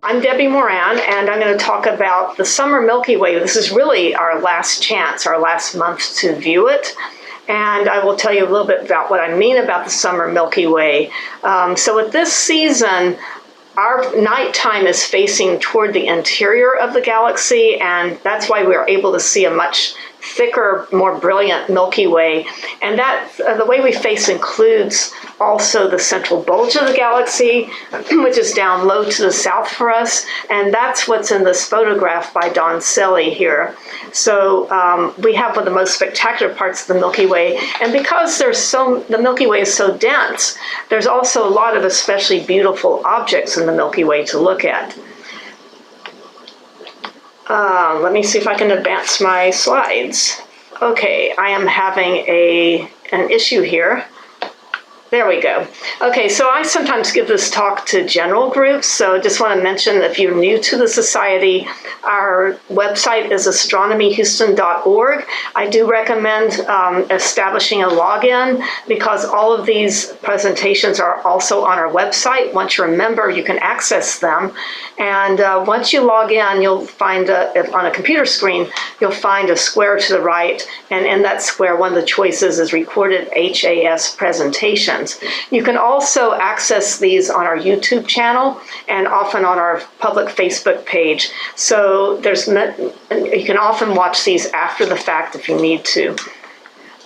I'm Debbie Moran, and I'm going to talk about the Summer Milky Way. This is really our last chance, our last month to view it. And I will tell you a little bit about what I mean about the Summer Milky Way. So with this season, our nighttime is facing toward the interior of the galaxy, and that's why we are able to see a much thicker, more brilliant Milky Way. And that the way we face includes also the central bulge of the galaxy, which is down low to the south for us. And that's what's in this photograph by Don Selly here. So we have one of the most spectacular parts of the Milky Way. And because the Milky Way is so dense, there's also a lot of especially beautiful objects in the Milky Way to look at. Let me see if I can advance my slides. Okay, I am having an issue here. There we go. Okay, so I sometimes give this talk to general groups, so just want to mention that if you're new to the Society, our website is astronomyhouston.org. I do recommend establishing a login because all of these presentations are also on our website. Once you're a member, you can access them. And once you log in, you'll find, on a computer screen, you'll find a square to the right, and in that square, one of the choices is recorded HAS presentation. You can also access these on our YouTube channel and often on our public Facebook page. So you can often watch these after the fact if you need to.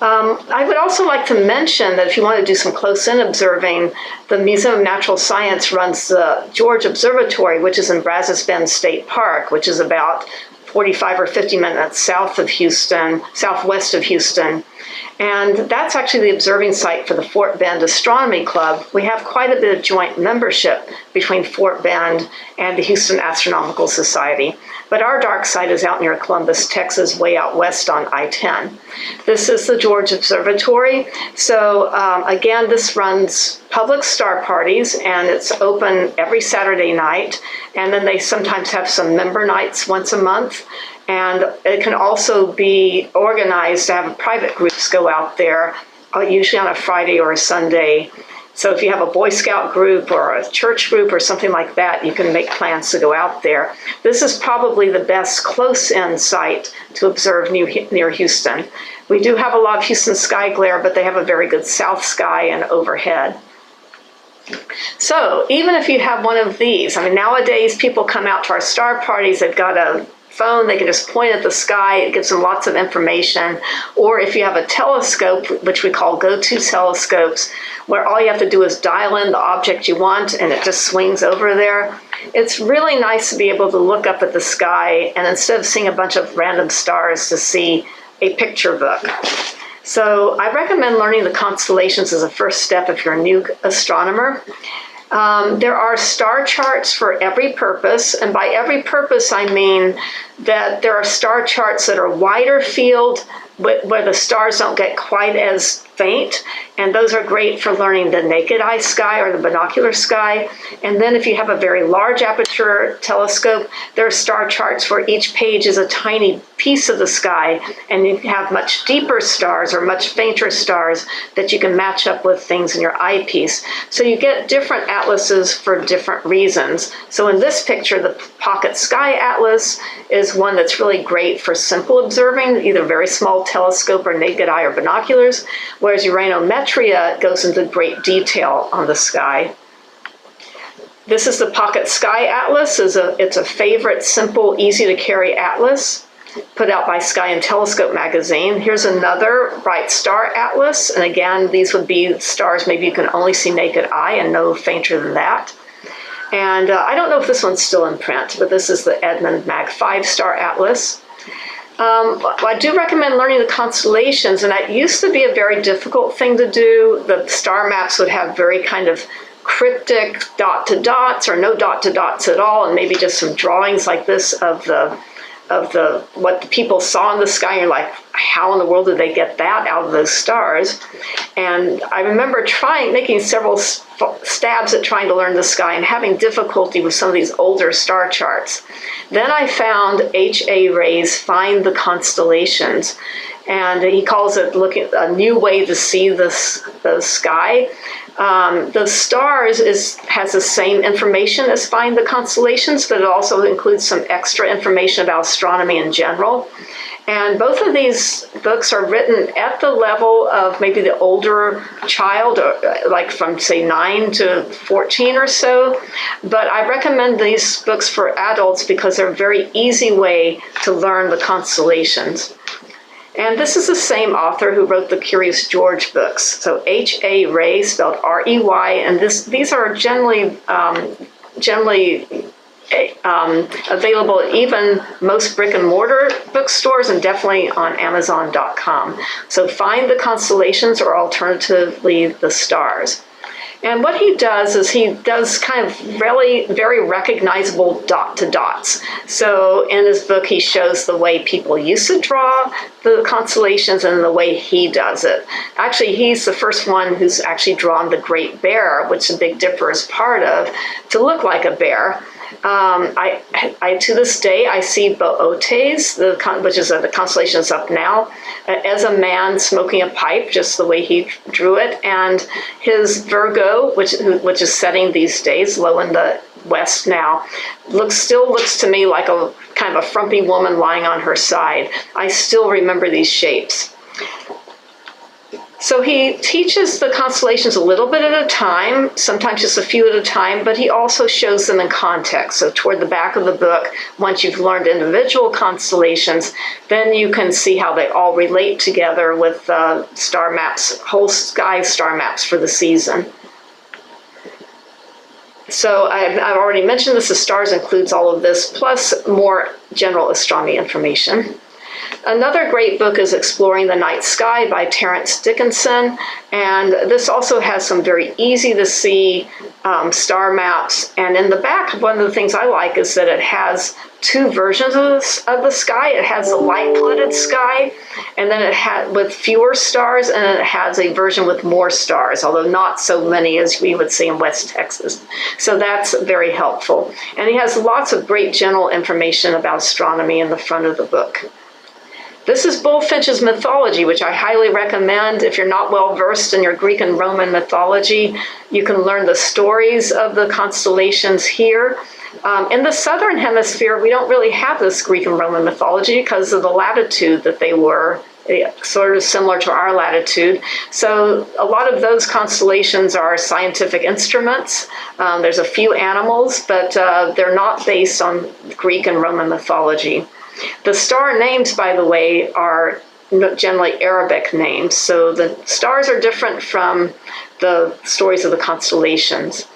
I would also like to mention that if you want to do some close-in observing, the Museum of Natural Science runs the George Observatory, which is in Brazos Bend State Park, which is about 45 or 50 minutes southwest of Houston. And that's actually the observing site for the Fort Bend Astronomy Club. We have quite a bit of joint membership between Fort Bend and the Houston Astronomical Society. But our dark side is out near Columbus, Texas, way out west on I-10. This is the George Observatory. So again, this runs public star parties, and it's open every Saturday night. And then they sometimes have some member nights once a month. And it can also be organized to have private groups go out there, usually on a Friday or a Sunday. So if you have a Boy Scout group or a church group or something like that, you can make plans to go out there. This is probably the best close-in site to observe near Houston. We do have a lot of Houston sky glare, but they have a very good south sky and overhead. So even if you have one of these, I mean, nowadays people come out to our star parties, they've got a phone, they can just point at the sky, it gives them lots of information. Or if you have a telescope, which we call go-to telescopes, where all you have to do is dial in the object you want and it just swings over there. It's really nice to be able to look up at the sky and instead of seeing a bunch of random stars, to see a picture book. So I recommend learning the constellations as a first step if you're a new astronomer. There are star charts for every purpose, and by every purpose I mean that there are star charts that are wider field, where the stars don't get quite as faint, and those are great for learning the naked eye sky or the binocular sky. And then if you have a very large aperture telescope, there are star charts where each page is a tiny piece of the sky, and you have much deeper stars or much fainter stars that you can match up with things in your eyepiece. So you get different atlases for different reasons. So in this picture, the Pocket Sky Atlas is one that's really great for simple observing, either very small telescope or naked eye or binoculars, whereas Uranometria goes into great detail on the sky. This is the Pocket Sky Atlas. It's a favorite, simple, easy to carry atlas put out by Sky and Telescope magazine. Here's another Bright Star Atlas. And again, these would be stars maybe you can only see naked eye and no fainter than that. And I don't know if this one's still in print, but this is the Edmond Mag 5-Star Atlas. I do recommend learning the constellations, and that used to be a very difficult thing to do. The star maps would have very kind of cryptic dot-to-dots or no dot-to-dots at all, and maybe just some drawings like this of what the people saw in the sky. You're like, how in the world did they get that out of those stars? And I remember making several stabs at trying to learn the sky and having difficulty with some of these older star charts. Then I found H.A. Ray's Find the Constellations, and he calls it a new way to see the sky. The stars has the same information as Find the Constellations, but it also includes some extra information about astronomy in general. And both of these books are written at the level of maybe the older child, or like from say 9 to 14 or so. But I recommend these books for adults because they're a very easy way to learn the constellations. And this is the same author who wrote the Curious George books. So H.A. Rey, spelled R-E-Y, and these are generally available at even most brick and mortar bookstores and definitely on Amazon.com. So Find the Constellations, or alternatively the Stars. And what he does is he does kind of really very recognizable dot to dots. So in his book, he shows the way people used to draw the constellations and the way he does it. Actually, he's the first one who's actually drawn the Great Bear, which the Big Dipper is part of, to look like a bear. I to this day, I see Bootes, which is the constellation that's up now, as a man smoking a pipe, just the way he drew it. And his Virgo, which is setting these days, low in the west now, still looks to me like a kind of a frumpy woman lying on her side. I still remember these shapes. So he teaches the constellations a little bit at a time, sometimes just a few at a time, but he also shows them in context. So toward the back of the book, once you've learned individual constellations, then you can see how they all relate together with star maps, whole sky star maps for the season. So I've already mentioned this. The Stars includes all of this, plus more general astronomy information. Another great book is Exploring the Night Sky by Terrence Dickinson, and this also has some very easy to see star maps. And in the back, one of the things I like is that it has two versions of the sky. It has the light polluted sky, and then it had with fewer stars, and then it has a version with more stars, although not so many as we would see in West Texas. So that's very helpful. And he has lots of great general information about astronomy in the front of the book. This is Bulfinch's Mythology, which I highly recommend. If you're not well versed in your Greek and Roman mythology, you can learn the stories of the constellations here. In the southern hemisphere, we don't really have this Greek and Roman mythology because of the latitude that they were, sort of similar to our latitude. So a lot of those constellations are scientific instruments. There's a few animals, but they're not based on Greek and Roman mythology. The star names, by the way, are generally Arabic names. So the stars are different from the stories of the constellations.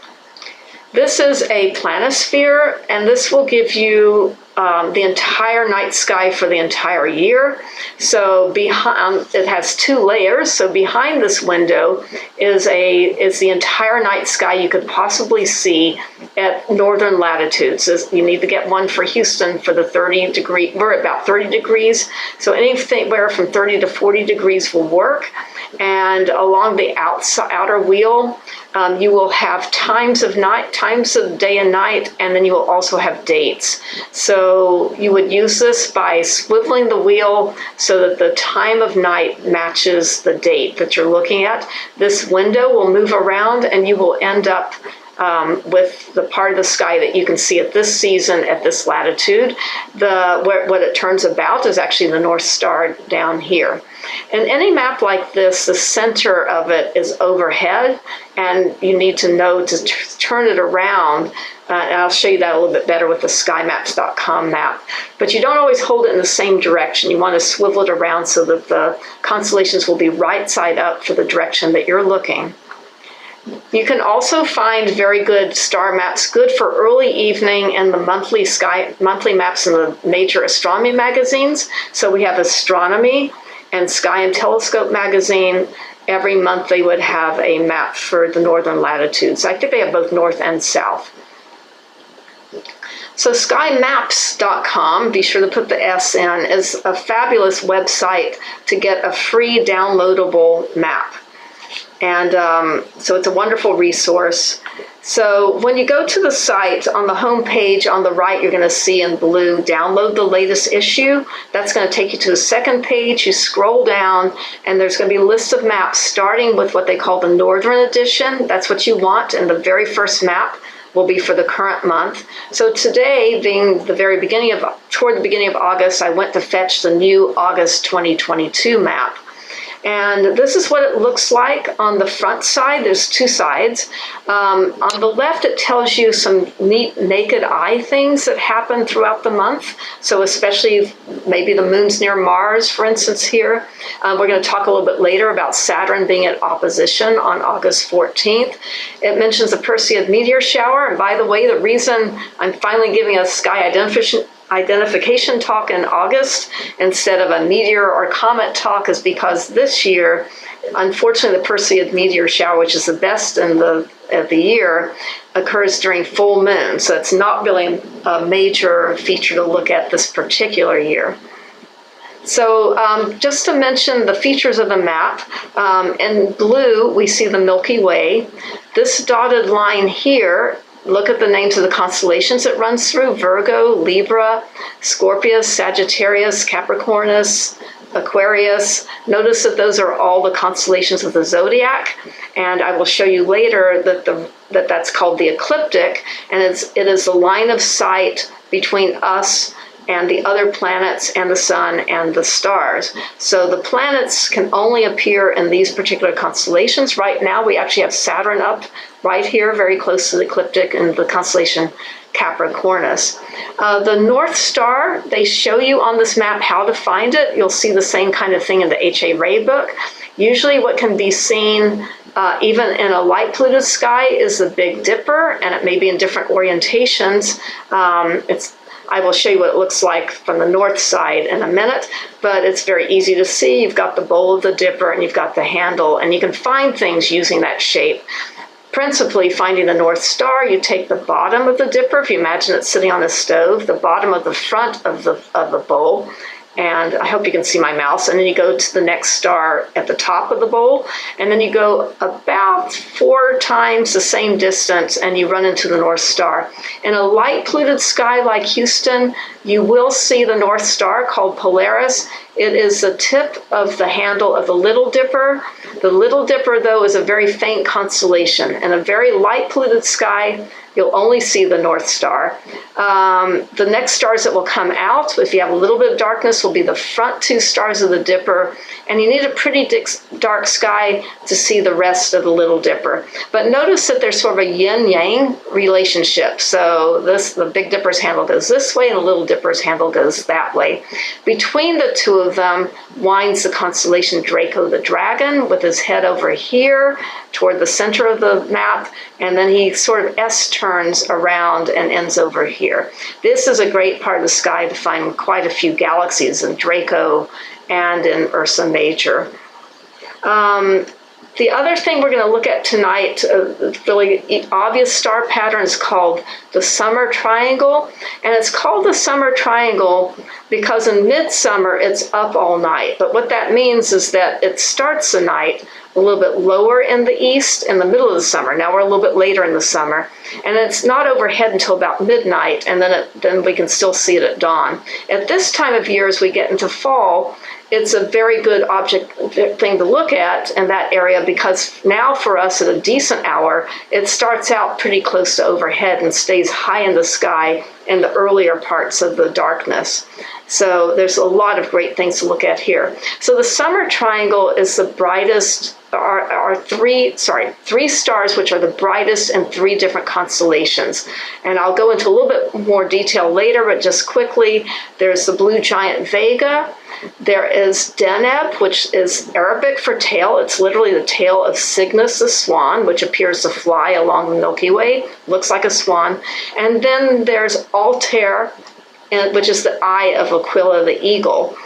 This is a planisphere, and this will give you the entire night sky for the entire year. So it has two layers. So behind this window is the entire night sky you could possibly see at northern latitudes. You need to get one for Houston for the 30 degree. We're at about 30 degrees. So anywhere from 30 to 40 degrees will work. And along the outer wheel, you will have times of day and night, and then you will also have dates. So you would use this by swiveling the wheel so that the time of night matches the date that you're looking at. This window will move around, and you will end up with the part of the sky that you can see at this season at this latitude. What it turns about is actually the North Star down here. In any map like this, the center of it is overhead, and you need to know to turn it around. And I'll show you that a little bit better with the skymaps.com map. But you don't always hold it in the same direction. You want to swivel it around so that the constellations will be right side up for the direction that you're looking. You can also find very good star maps, good for early evening and the monthly maps in the major astronomy magazines. So we have Astronomy and Sky and Telescope magazine. Every month they would have a map for the northern latitudes. I think they have both north and south. So skymaps.com, be sure to put the S in, is a fabulous website to get a free downloadable map. And so it's a wonderful resource. So when you go to the site, on the home page on the right, you're going to see in blue, download the latest issue. That's going to take you to the second page. You scroll down, and there's going to be a list of maps starting with what they call the Northern Edition. That's what you want, and the very first map will be for the current month. So today, being toward the beginning of August, I went to fetch the new August 2022 map. And this is what it looks like on the front side. There's two sides. On the left, it tells you some neat naked eye things that happen throughout the month. So especially maybe the moon's near Mars, for instance, here. We're going to talk a little bit later about Saturn being at opposition on August 14th. It mentions a Perseid meteor shower. And by the way, the reason I'm finally giving a sky identification talk in August instead of a meteor or comet talk is because this year, unfortunately, the Perseid meteor shower, which is the best of the year, occurs during full moon. So it's not really a major feature to look at this particular year. So just to mention the features of the map, in blue, we see the Milky Way. This dotted line here, look at the names of the constellations it runs through: Virgo, Libra, Scorpius, Sagittarius, Capricornus, Aquarius. Notice that those are all the constellations of the zodiac, and I will show you later that that's called the ecliptic, and it is the line of sight between us and the other planets and the sun and the stars. So the planets can only appear in these particular constellations. Right now, we actually have Saturn up right here, very close to the ecliptic, in the constellation Capricornus. The North Star, they show you on this map how to find it. You'll see the same kind of thing in the H.A. Ray book. Usually what can be seen even in a light polluted sky is the Big Dipper, and it may be in different orientations. I will show you what it looks like from the north side in a minute, but it's very easy to see. You've got the bowl of the dipper and you've got the handle, and you can find things using that shape. Principally, finding the North Star, you take the bottom of the dipper, if you imagine it sitting on a stove, the bottom of the front of the bowl, and I hope you can see my mouse, and then you go to the next star at the top of the bowl, and then you go about 4 times the same distance and you run into the North Star. In a light polluted sky like Houston, you will see the North Star called Polaris. It is the tip of the handle of the Little Dipper. The Little Dipper, though, is a very faint constellation. In a very light polluted sky, you'll only see the North Star. The next stars that will come out, if you have a little bit of darkness, will be the front 2 stars of the Dipper, and you need a pretty dark sky to see the rest of the Little Dipper. But notice that there's sort of a yin-yang relationship. So the Big Dipper's handle goes this way, and the Little Dipper's handle goes that way. Between the two of them winds the constellation Draco the Dragon, with his head over here toward the center of the map, and then he sort of S-turns around and ends over here. This is a great part of the sky to find quite a few galaxies in Draco and in Ursa Major. The other thing we're going to look at tonight, really obvious star pattern, is called the Summer Triangle. And it's called the Summer Triangle because in midsummer it's up all night. But what that means is that it starts the night a little bit lower in the east in the middle of the summer. Now we're a little bit later in the summer. And it's not overhead until about midnight, and then we can still see it at dawn. At this time of year, as we get into fall, it's a very good thing to look at in that area, because now for us at a decent hour, it starts out pretty close to overhead and stays high in the sky in the earlier parts of the darkness. So there's a lot of great things to look at here. So the Summer Triangle is the brightest, are three stars which are the brightest in 3 different constellations. And I'll go into a little bit more detail later, but just quickly, there's the blue giant Vega. There is Deneb, which is Arabic for tail. It's literally the tail of Cygnus the swan, which appears to fly along the Milky Way. Looks like a swan. And then there's Altair, which is the eye of Aquila the eagle,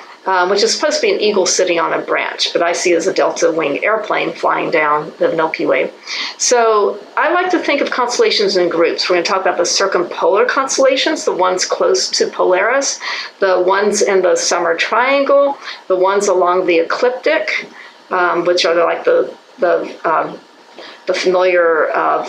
which is supposed to be an eagle sitting on a branch, but I see it as a delta-winged airplane flying down the Milky Way. So I like to think of constellations in groups. We're going to talk about the circumpolar constellations, the ones close to Polaris, the ones in the Summer Triangle, the ones along the ecliptic, which are like the the familiar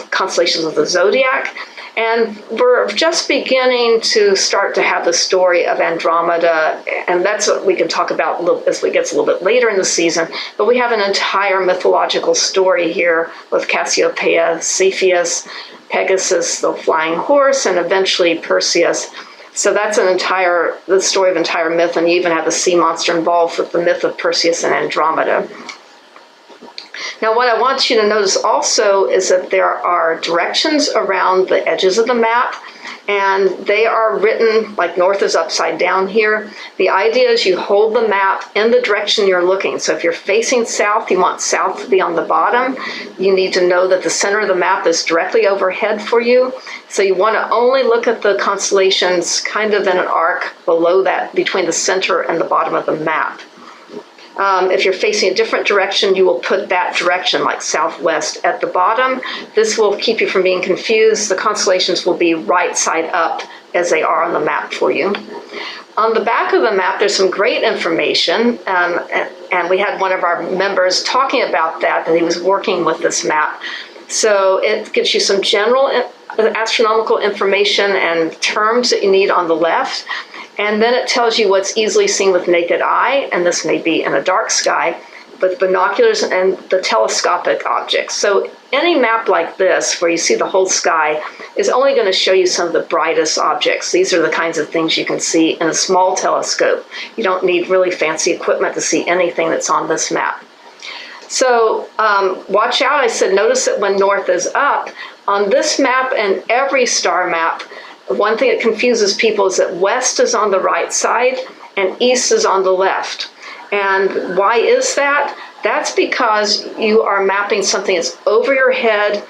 constellations of the zodiac. And we're just beginning to start to have the story of Andromeda, and that's what we can talk about as we get a little bit later in the season. But we have an entire mythological story here with Cassiopeia, Cepheus, Pegasus, the flying horse, and eventually Perseus. So that's the story of entire myth, and you even have the sea monster involved with the myth of Perseus and Andromeda. Now, what I want you to notice also is that there are directions around the edges of the map, and they are written like north is upside down here. The idea is you hold the map in the direction you're looking. So if you're facing south, you want south to be on the bottom. You need to know that the center of the map is directly overhead for you. So you want to only look at the constellations kind of in an arc below that, between the center and the bottom of the map. If you're facing a different direction, you will put that direction, like southwest, at the bottom. This will keep you from being confused. The constellations will be right side up as they are on the map for you. On the back of the map, there's some great information, and we had one of our members talking about that he was working with this map. So it gives you some general astronomical information and terms that you need on the left. And then it tells you what's easily seen with naked eye, and this may be in a dark sky, with binoculars and the telescopic objects. So any map like this, where you see the whole sky, is only going to show you some of the brightest objects. These are the kinds of things you can see in a small telescope. You don't need really fancy equipment to see anything that's on this map. So watch out, I said, notice that when north is up, on this map and every star map, one thing that confuses people is that west is on the right side and east is on the left. And why is that? That's because you are mapping something that's over your head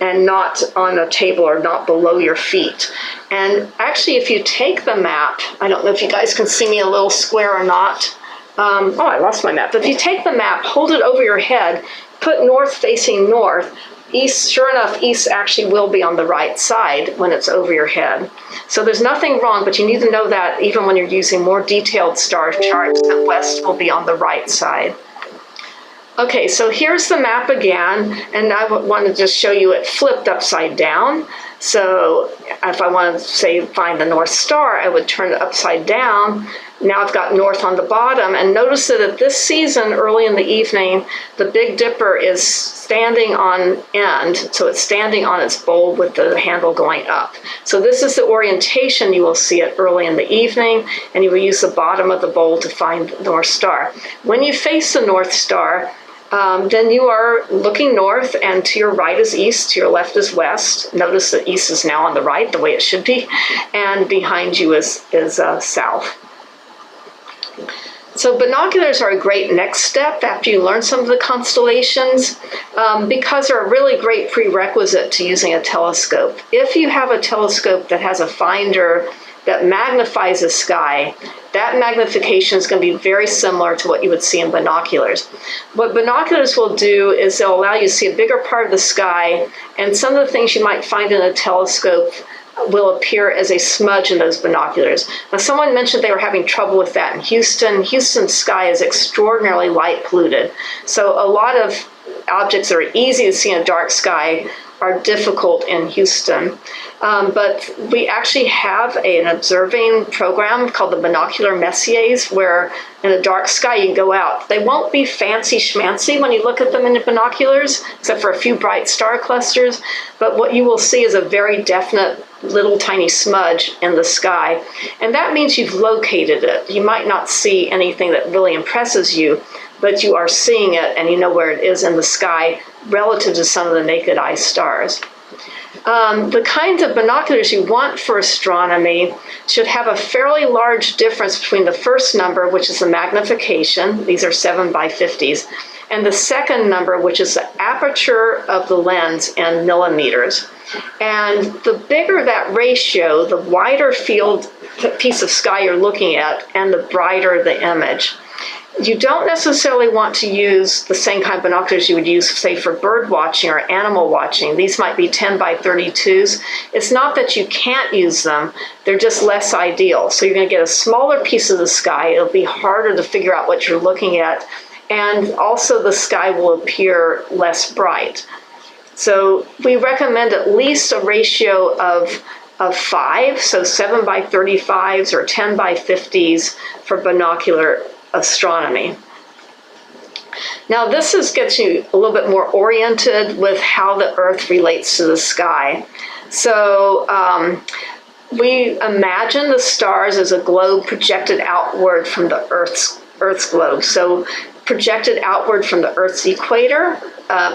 and not on a table or not below your feet. And actually, if you take the map, I don't know if you guys can see me a little square or not. Oh, I lost my map. But if you take the map, hold it over your head, put north facing north, east, sure enough, east actually will be on the right side when it's over your head. So there's nothing wrong, but you need to know that even when you're using more detailed star charts, that west will be on the right side. Okay, so here's the map again, and I want to just show you it flipped upside down. So if I want to say find the North Star, I would turn it upside down. Now I've got north on the bottom, and notice that at this season, early in the evening, the Big Dipper is standing on end, so it's standing on its bowl with the handle going up. So this is the orientation you will see it early in the evening, and you will use the bottom of the bowl to find the North Star. When you face the North Star, then you are looking north, and to your right is east, to your left is west. Notice that east is now on the right, the way it should be, and behind you is south. So binoculars are a great next step after you learn some of the constellations, because they're a really great prerequisite to using a telescope. If you have a telescope that has a finder that magnifies the sky, that magnification is going to be very similar to what you would see in binoculars. What binoculars will do is they'll allow you to see a bigger part of the sky, and some of the things you might find in a telescope will appear as a smudge in those binoculars. Now, someone mentioned they were having trouble with that in Houston. Houston's sky is extraordinarily light polluted. So a lot of objects that are easy to see in a dark sky are difficult in Houston. But we actually have an observing program called the Binocular Messiers, where in a dark sky you can go out. They won't be fancy schmancy when you look at them in the binoculars, except for a few bright star clusters. But what you will see is a very definite little tiny smudge in the sky. And that means you've located it. You might not see anything that really impresses you, but you are seeing it and you know where it is in the sky relative to some of the naked eye stars. The kinds of binoculars you want for astronomy should have a fairly large difference between the first number, which is the magnification, these are 7x50s, and the second number, which is the aperture of the lens in millimeters. And the bigger that ratio, the wider field piece of sky you're looking at, and the brighter the image. You don't necessarily want to use the same kind of binoculars you would use, say, for bird watching or animal watching. These might be 10x32s. It's not that you can't use them, they're just less ideal. So you're going to get a smaller piece of the sky. It'll be harder to figure out what you're looking at, and also the sky will appear less bright. So we recommend at least a ratio of 5, so 7 by 35s or 10 by 50s for binocular astronomy. Now this gets you a little bit more oriented with how the Earth relates to the sky. So we imagine the stars as a globe projected outward from the Earth's globe. So projected outward from the Earth's equator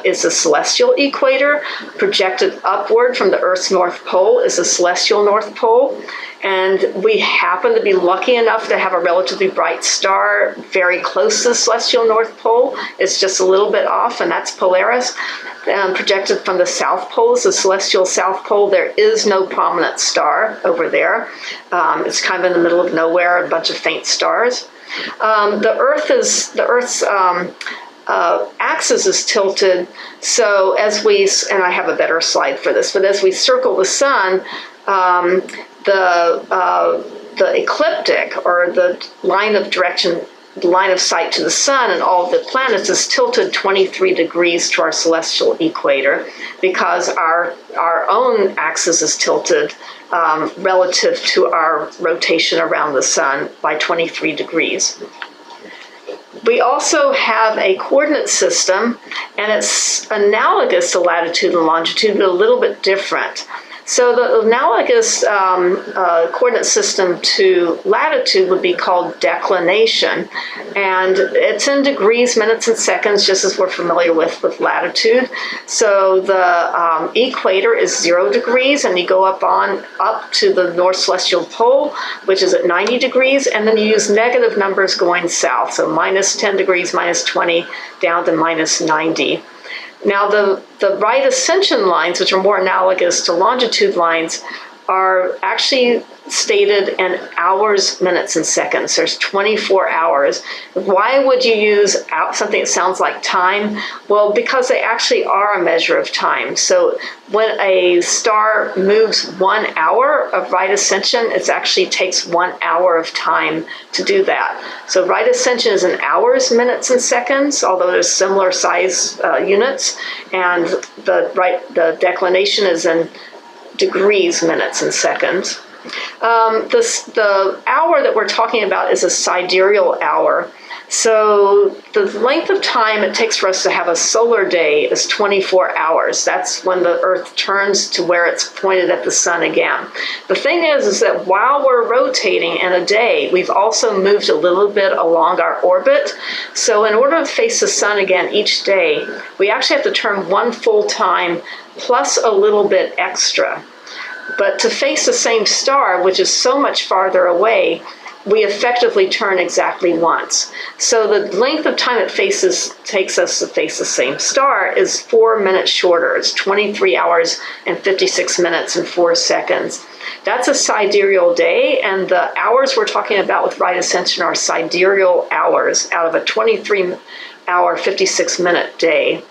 is the celestial equator. Projected upward from the Earth's North Pole is the celestial North Pole. And we happen to be lucky enough to have a relatively bright star very close to the celestial North Pole. It's just a little bit off, and that's Polaris. Projected from the South Pole is the celestial South Pole. There is no prominent star over there. It's kind of in the middle of nowhere, a bunch of faint stars. The Earth's axis is tilted, so as we, and I have a better slide for this, but as we circle the sun, the ecliptic, or the line of direction, the line of sight to the sun and all of the planets, is tilted 23 degrees to our celestial equator, because our own axis is tilted relative to our rotation around the sun by 23 degrees. We also have a coordinate system, and it's analogous to latitude and longitude, but a little bit different. So the analogous coordinate system to latitude would be called declination, and it's in degrees, minutes, and seconds, just as we're familiar with latitude. So the equator is 0 degrees, and you go up to the North Celestial Pole, which is at 90 degrees, and then you use negative numbers going south, so minus 10 degrees, minus 20, down to minus 90. Now, the right ascension lines, which are more analogous to longitude lines, are actually stated in hours, minutes, and seconds. There's 24 hours. Why would you use something that sounds like time? Well, because they actually are a measure of time. So when a star moves 1 hour of right ascension, it actually takes 1 hour of time to do that. So right ascension is in hours, minutes, and seconds, although there's similar size units, and the declination is in degrees, minutes, and seconds. The hour that we're talking about is a sidereal hour. So the length of time it takes for us to have a solar day is 24 hours. That's when the Earth turns to where it's pointed at the sun again. The thing is that while we're rotating in a day, we've also moved a little bit along our orbit. So in order to face the sun again each day, we actually have to turn 1 full time plus a little bit extra. But to face the same star, which is so much farther away, we effectively turn exactly once. So the length of time it takes us to face the same star is 4 minutes shorter. It's 23 hours and 56 minutes and 4 seconds. That's a sidereal day, and the hours we're talking about with right ascension are sidereal hours out of a 23-hour, 56-minute day.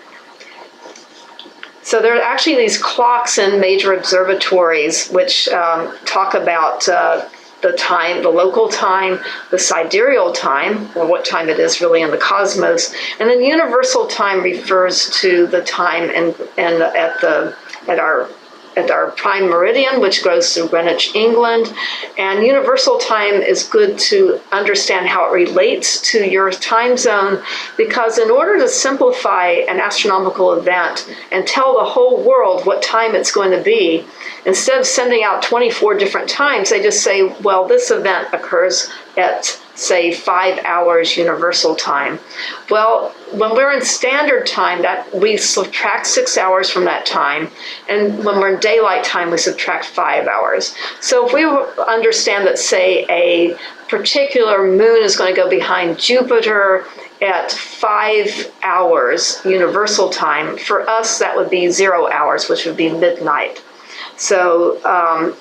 So there are actually these clocks in major observatories which talk about the time, the local time, the sidereal time, or what time it is really in the cosmos, and then universal time refers to the time at our prime meridian, which goes through Greenwich, England. And universal time is good to understand how it relates to your time zone, because in order to simplify an astronomical event and tell the whole world what time it's going to be, instead of sending out 24 different times, they just say, well, this event occurs at, say, 5 hours universal time. Well, when we're in standard time, that we subtract 6 hours from that time, and when we're in daylight time, we subtract 5 hours. So if we understand that, say, a particular moon is going to go behind Jupiter at 5 hours universal time, for us that would be 0 hours, which would be midnight. So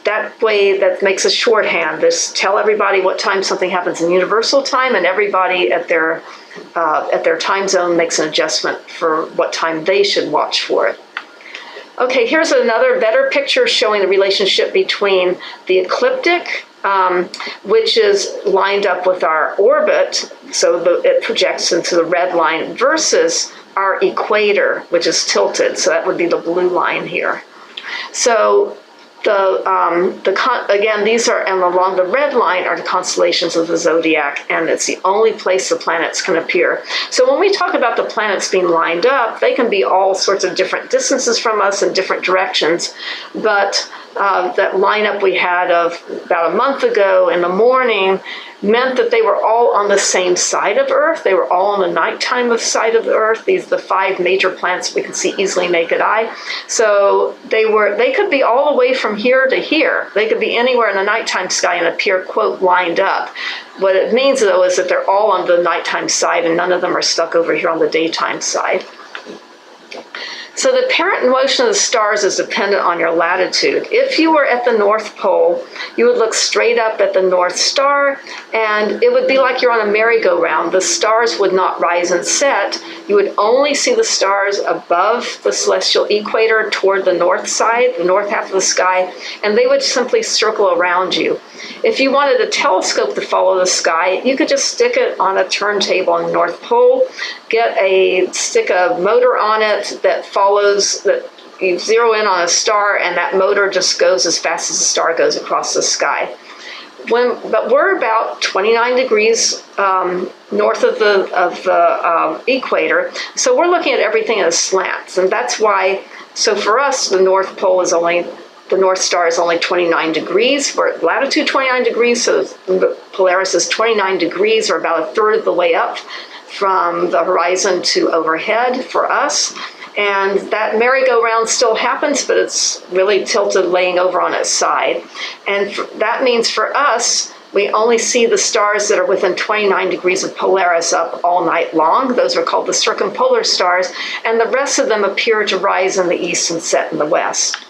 that way, that makes a shorthand. Just tell everybody what time something happens in universal time, and everybody at their time zone makes an adjustment for what time they should watch for it. Okay, here's another better picture showing the relationship between the ecliptic, which is lined up with our orbit So it projects into the red line versus our equator, which is tilted. So that would be the blue line here. So again, these are, and along the red line are the constellations of the zodiac, and it's the only place the planets can appear. So when we talk about the planets being lined up, they can be all sorts of different distances from us in different directions, but that lineup we had of about a month ago in the morning meant that they were all on the same side of Earth. They were all on the nighttime side of the Earth. These are the 5 major planets we can see easily naked eye. So they could be all the way from here to here. They could be anywhere in the nighttime sky and appear, quote, lined up. What it means, though, is that they're all on the nighttime side and none of them are stuck over here on the daytime side. So the apparent motion of the stars is dependent on your latitude. If you were at the North Pole, you would look straight up at the North Star, and it would be like you're on a merry-go-round. The stars would not rise and set. You would only see the stars above the celestial equator toward the north side, the north half of the sky, and they would simply circle around you. If you wanted a telescope to follow the sky, you could just stick it on a turntable on the North Pole, stick a motor on it that you zero in on a star, and that motor just goes as fast as the star goes across the sky. But we're about 29 degrees north of the equator, so we're looking at everything in a slant, and that's why. So for us, the North Star is only 29 degrees. We're at latitude 29 degrees, so the Polaris is 29 degrees, or about a third of the way up from the horizon to overhead for us. And that merry-go-round still happens, but it's really tilted, laying over on its side. And that means for us, we only see the stars that are within 29 degrees of Polaris up all night long. Those are called the circumpolar stars, and the rest of them appear to rise in the east and set in the west.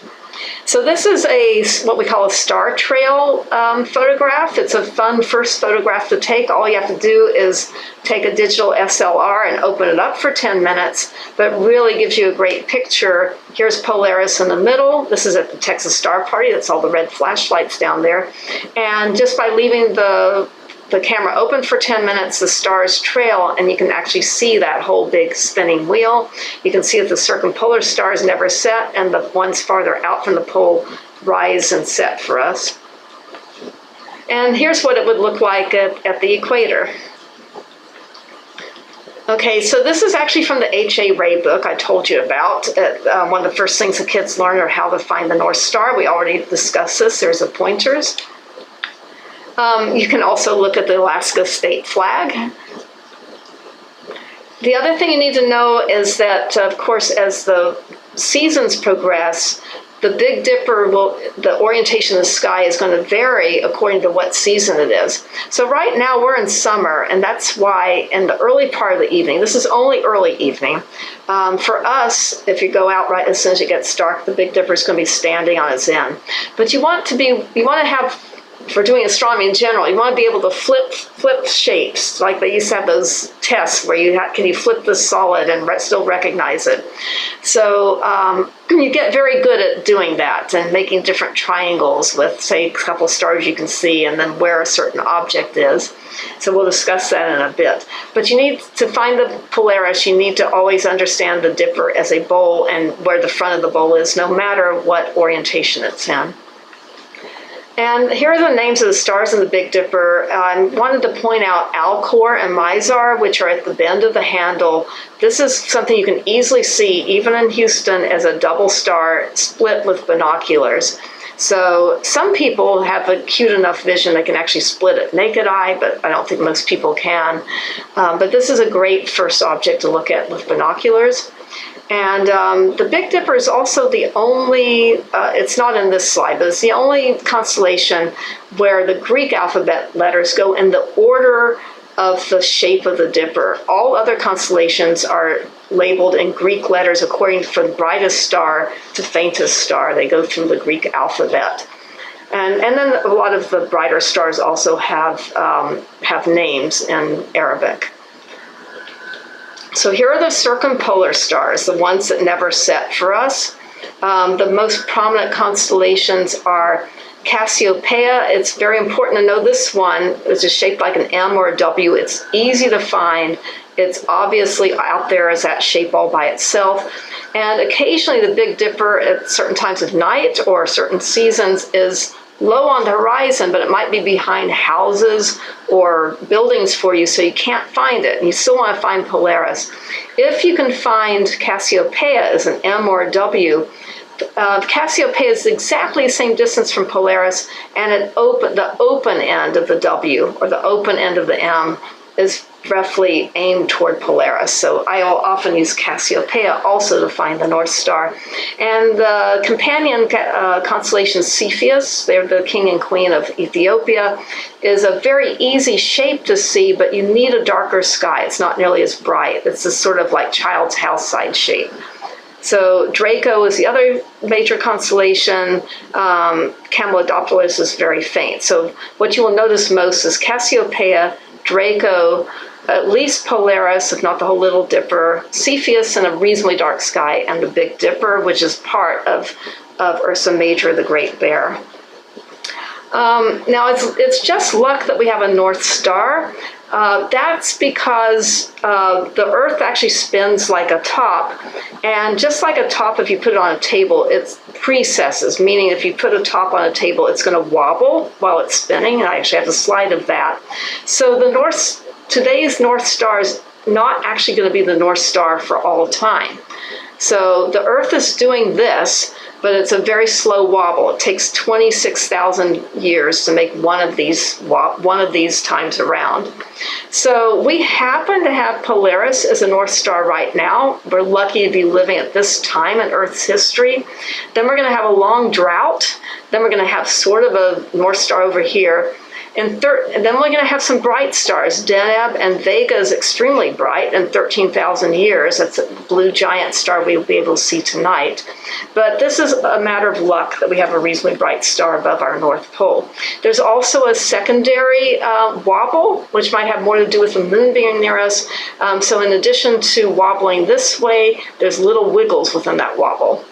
So this is what we call a star trail photograph. It's a fun first photograph to take. All you have to do is take a digital SLR and open it up for 10 minutes, but it really gives you a great picture. Here's Polaris in the middle. This is at the Texas Star Party. That's all the red flashlights down there. And just by leaving the camera open for 10 minutes, the stars trail, and you can actually see that whole big spinning wheel. You can see that the circumpolar stars never set, and the ones farther out from the pole rise and set for us. And here's what it would look like at the equator. Okay, so this is actually from the H.A. Ray book I told you about. One of the first things the kids learn are how to find the North Star. We already discussed this. There's the pointers. You can also look at the Alaska state flag. The other thing you need to know is that, of course, as the seasons progress, the Big Dipper the orientation of the sky is going to vary according to what season it is. So right now we're in summer, and that's why in the early part of the evening, this is only early evening, for us, if you go out right as soon as it gets dark, the Big Dipper is going to be standing on its end. But you want to have, for doing astronomy in general, you want to be able to flip shapes, like they used to have those tests where can you flip the solid and still recognize it. So you get very good at doing that and making different triangles with, say, a couple stars you can see and then where a certain object is. So we'll discuss that in a bit. But you need to find the Polaris, you need to always understand the Dipper as a bowl and where the front of the bowl is, no matter what orientation it's in. And here are the names of the stars in the Big Dipper. I wanted to point out Alcor and Mizar, which are at the bend of the handle. This is something you can easily see, even in Houston, as a double star split with binoculars. So some people have acute enough vision they can actually split it naked eye, but I don't think most people can. But this is a great first object to look at with binoculars. And the Big Dipper is also the only, it's not in this slide, but it's the only constellation where the Greek alphabet letters go in the order of the shape of the Dipper. All other constellations are labeled in Greek letters according from brightest star to faintest star. They go through the Greek alphabet. And then a lot of the brighter stars also have names in Arabic. So here are the circumpolar stars, the ones that never set for us. The most prominent constellations are Cassiopeia, it's very important to know this one, which is shaped like an M or a W. It's easy to find. It's obviously out there as that shape all by itself. And occasionally the Big Dipper at certain times of night or certain seasons is low on the horizon, but it might be behind houses or buildings for you, so you can't find it. And you still want to find Polaris. If you can find Cassiopeia as an M or a W, Cassiopeia is exactly the same distance from Polaris, and the open end of the W or the open end of the M is roughly aimed toward Polaris. So I will often use Cassiopeia also to find the North Star. And the companion constellation Cepheus, they're the king and queen of Ethiopia, is a very easy shape to see, but you need a darker sky. It's not nearly as bright. It's this sort of like child's house side shape. So Draco is the other major constellation. Camelodopteros is very faint. So what you will notice most is Cassiopeia, Draco, at least Polaris, if not the whole Little Dipper, Cepheus in a reasonably dark sky, and the Big Dipper, which is part of Ursa Major, the Great Bear. Now, it's just luck that we have a North Star. That's because the Earth actually spins like a top, and just like a top, if you put it on a table, it precesses, meaning if you put a top on a table, it's going to wobble while it's spinning, and I actually have a slide of that. So today's North Star is not actually going to be the North Star for all time. So the Earth is doing this, but it's a very slow wobble. It takes 26,000 years to make one of these times around. So we happen to have Polaris as a North Star right now. We're lucky to be living at this time in Earth's history. Then we're going to have a long drought. Then we're going to have sort of a North Star over here. And then we're going to have some bright stars. Deneb and Vega is extremely bright in 13,000 years. That's a blue giant star we'll be able to see tonight. But this is a matter of luck that we have a reasonably bright star above our North Pole. There's also a secondary wobble, which might have more to do with the moon being near us. So in addition to wobbling this way, there's little wiggles within that wobble.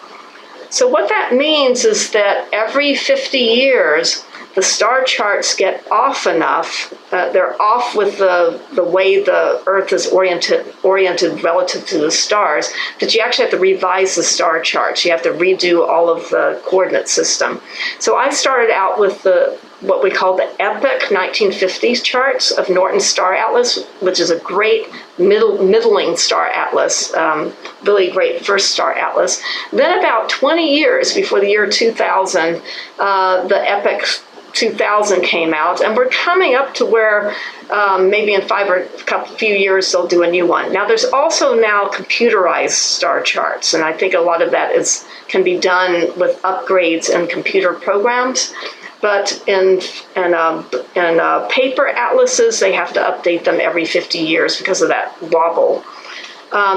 So what that means is that every 50 years, the star charts get off enough, they're off with the way the Earth is oriented relative to the stars, that you actually have to revise the star charts. You have to redo all of the coordinate system. So I started out with what we call the epic 1950s charts of Norton's Star Atlas, which is a great middling star atlas, really great first star atlas. Then about 20 years before the year 2000, the epic 2000 came out, and we're coming up to where maybe in few years they'll do a new one. Now there's also now computerized star charts, and I think a lot of that can be done with upgrades in computer programs. But in paper atlases, they have to update them every 50 years because of that wobble.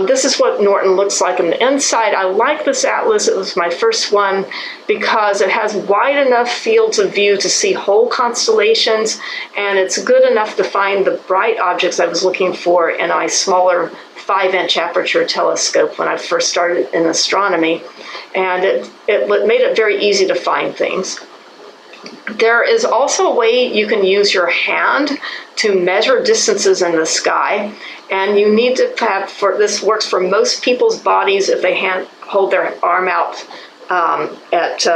This is what Norton looks like on the inside. I like this atlas. It was my first one because it has wide enough fields of view to see whole constellations, and it's good enough to find the bright objects I was looking for in my smaller 5-inch aperture telescope when I first started in astronomy, and it made it very easy to find things. There is also a way you can use your hand to measure distances in the sky, and you need to have, this works for most people's bodies if they hold their arm out at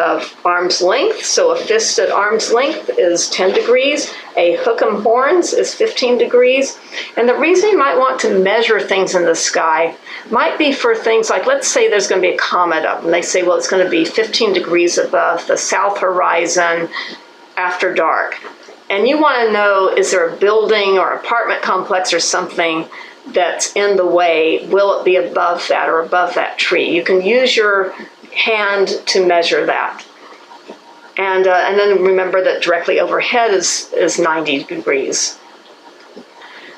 arm's length. So a fist at arm's length is 10 degrees, a hook'em horns is 15 degrees. And the reason you might want to measure things in the sky might be for things like, let's say there's going to be a comet up, and they say, well, it's going to be 15 degrees above the south horizon after dark. And you want to know, is there a building or apartment complex or something that's in the way? Will it be above that or above that tree? You can use your hand to measure that. And then remember that directly overhead is 90 degrees.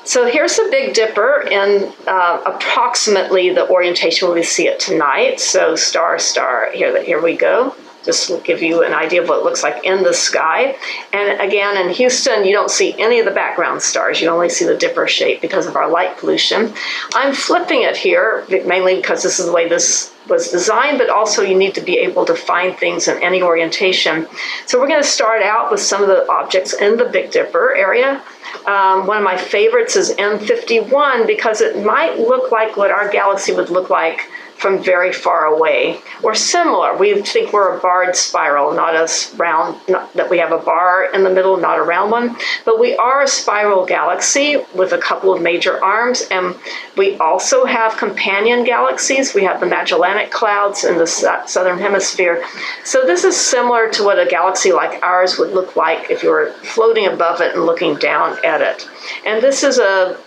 So here's the Big Dipper in approximately the orientation we see it tonight. So star, star, here we go. just to give you an idea of what it looks like in the sky. And again, in Houston, you don't see any of the background stars. You only see the Dipper shape because of our light pollution. I'm flipping it here, mainly because this is the way this was designed, but also you need to be able to find things in any orientation. So we're going to start out with some of the objects in the Big Dipper area. One of my favorites is M51 because it might look like what our galaxy would look like from very far away, or similar. We think we're a barred spiral, not a round, not that we have a bar in the middle, not a round one, but we are a spiral galaxy with a couple of major arms, and we also have companion galaxies. We have the Magellanic Clouds in the southern hemisphere. So this is similar to what a galaxy like ours would look like if you were floating above it and looking down at it. And this is a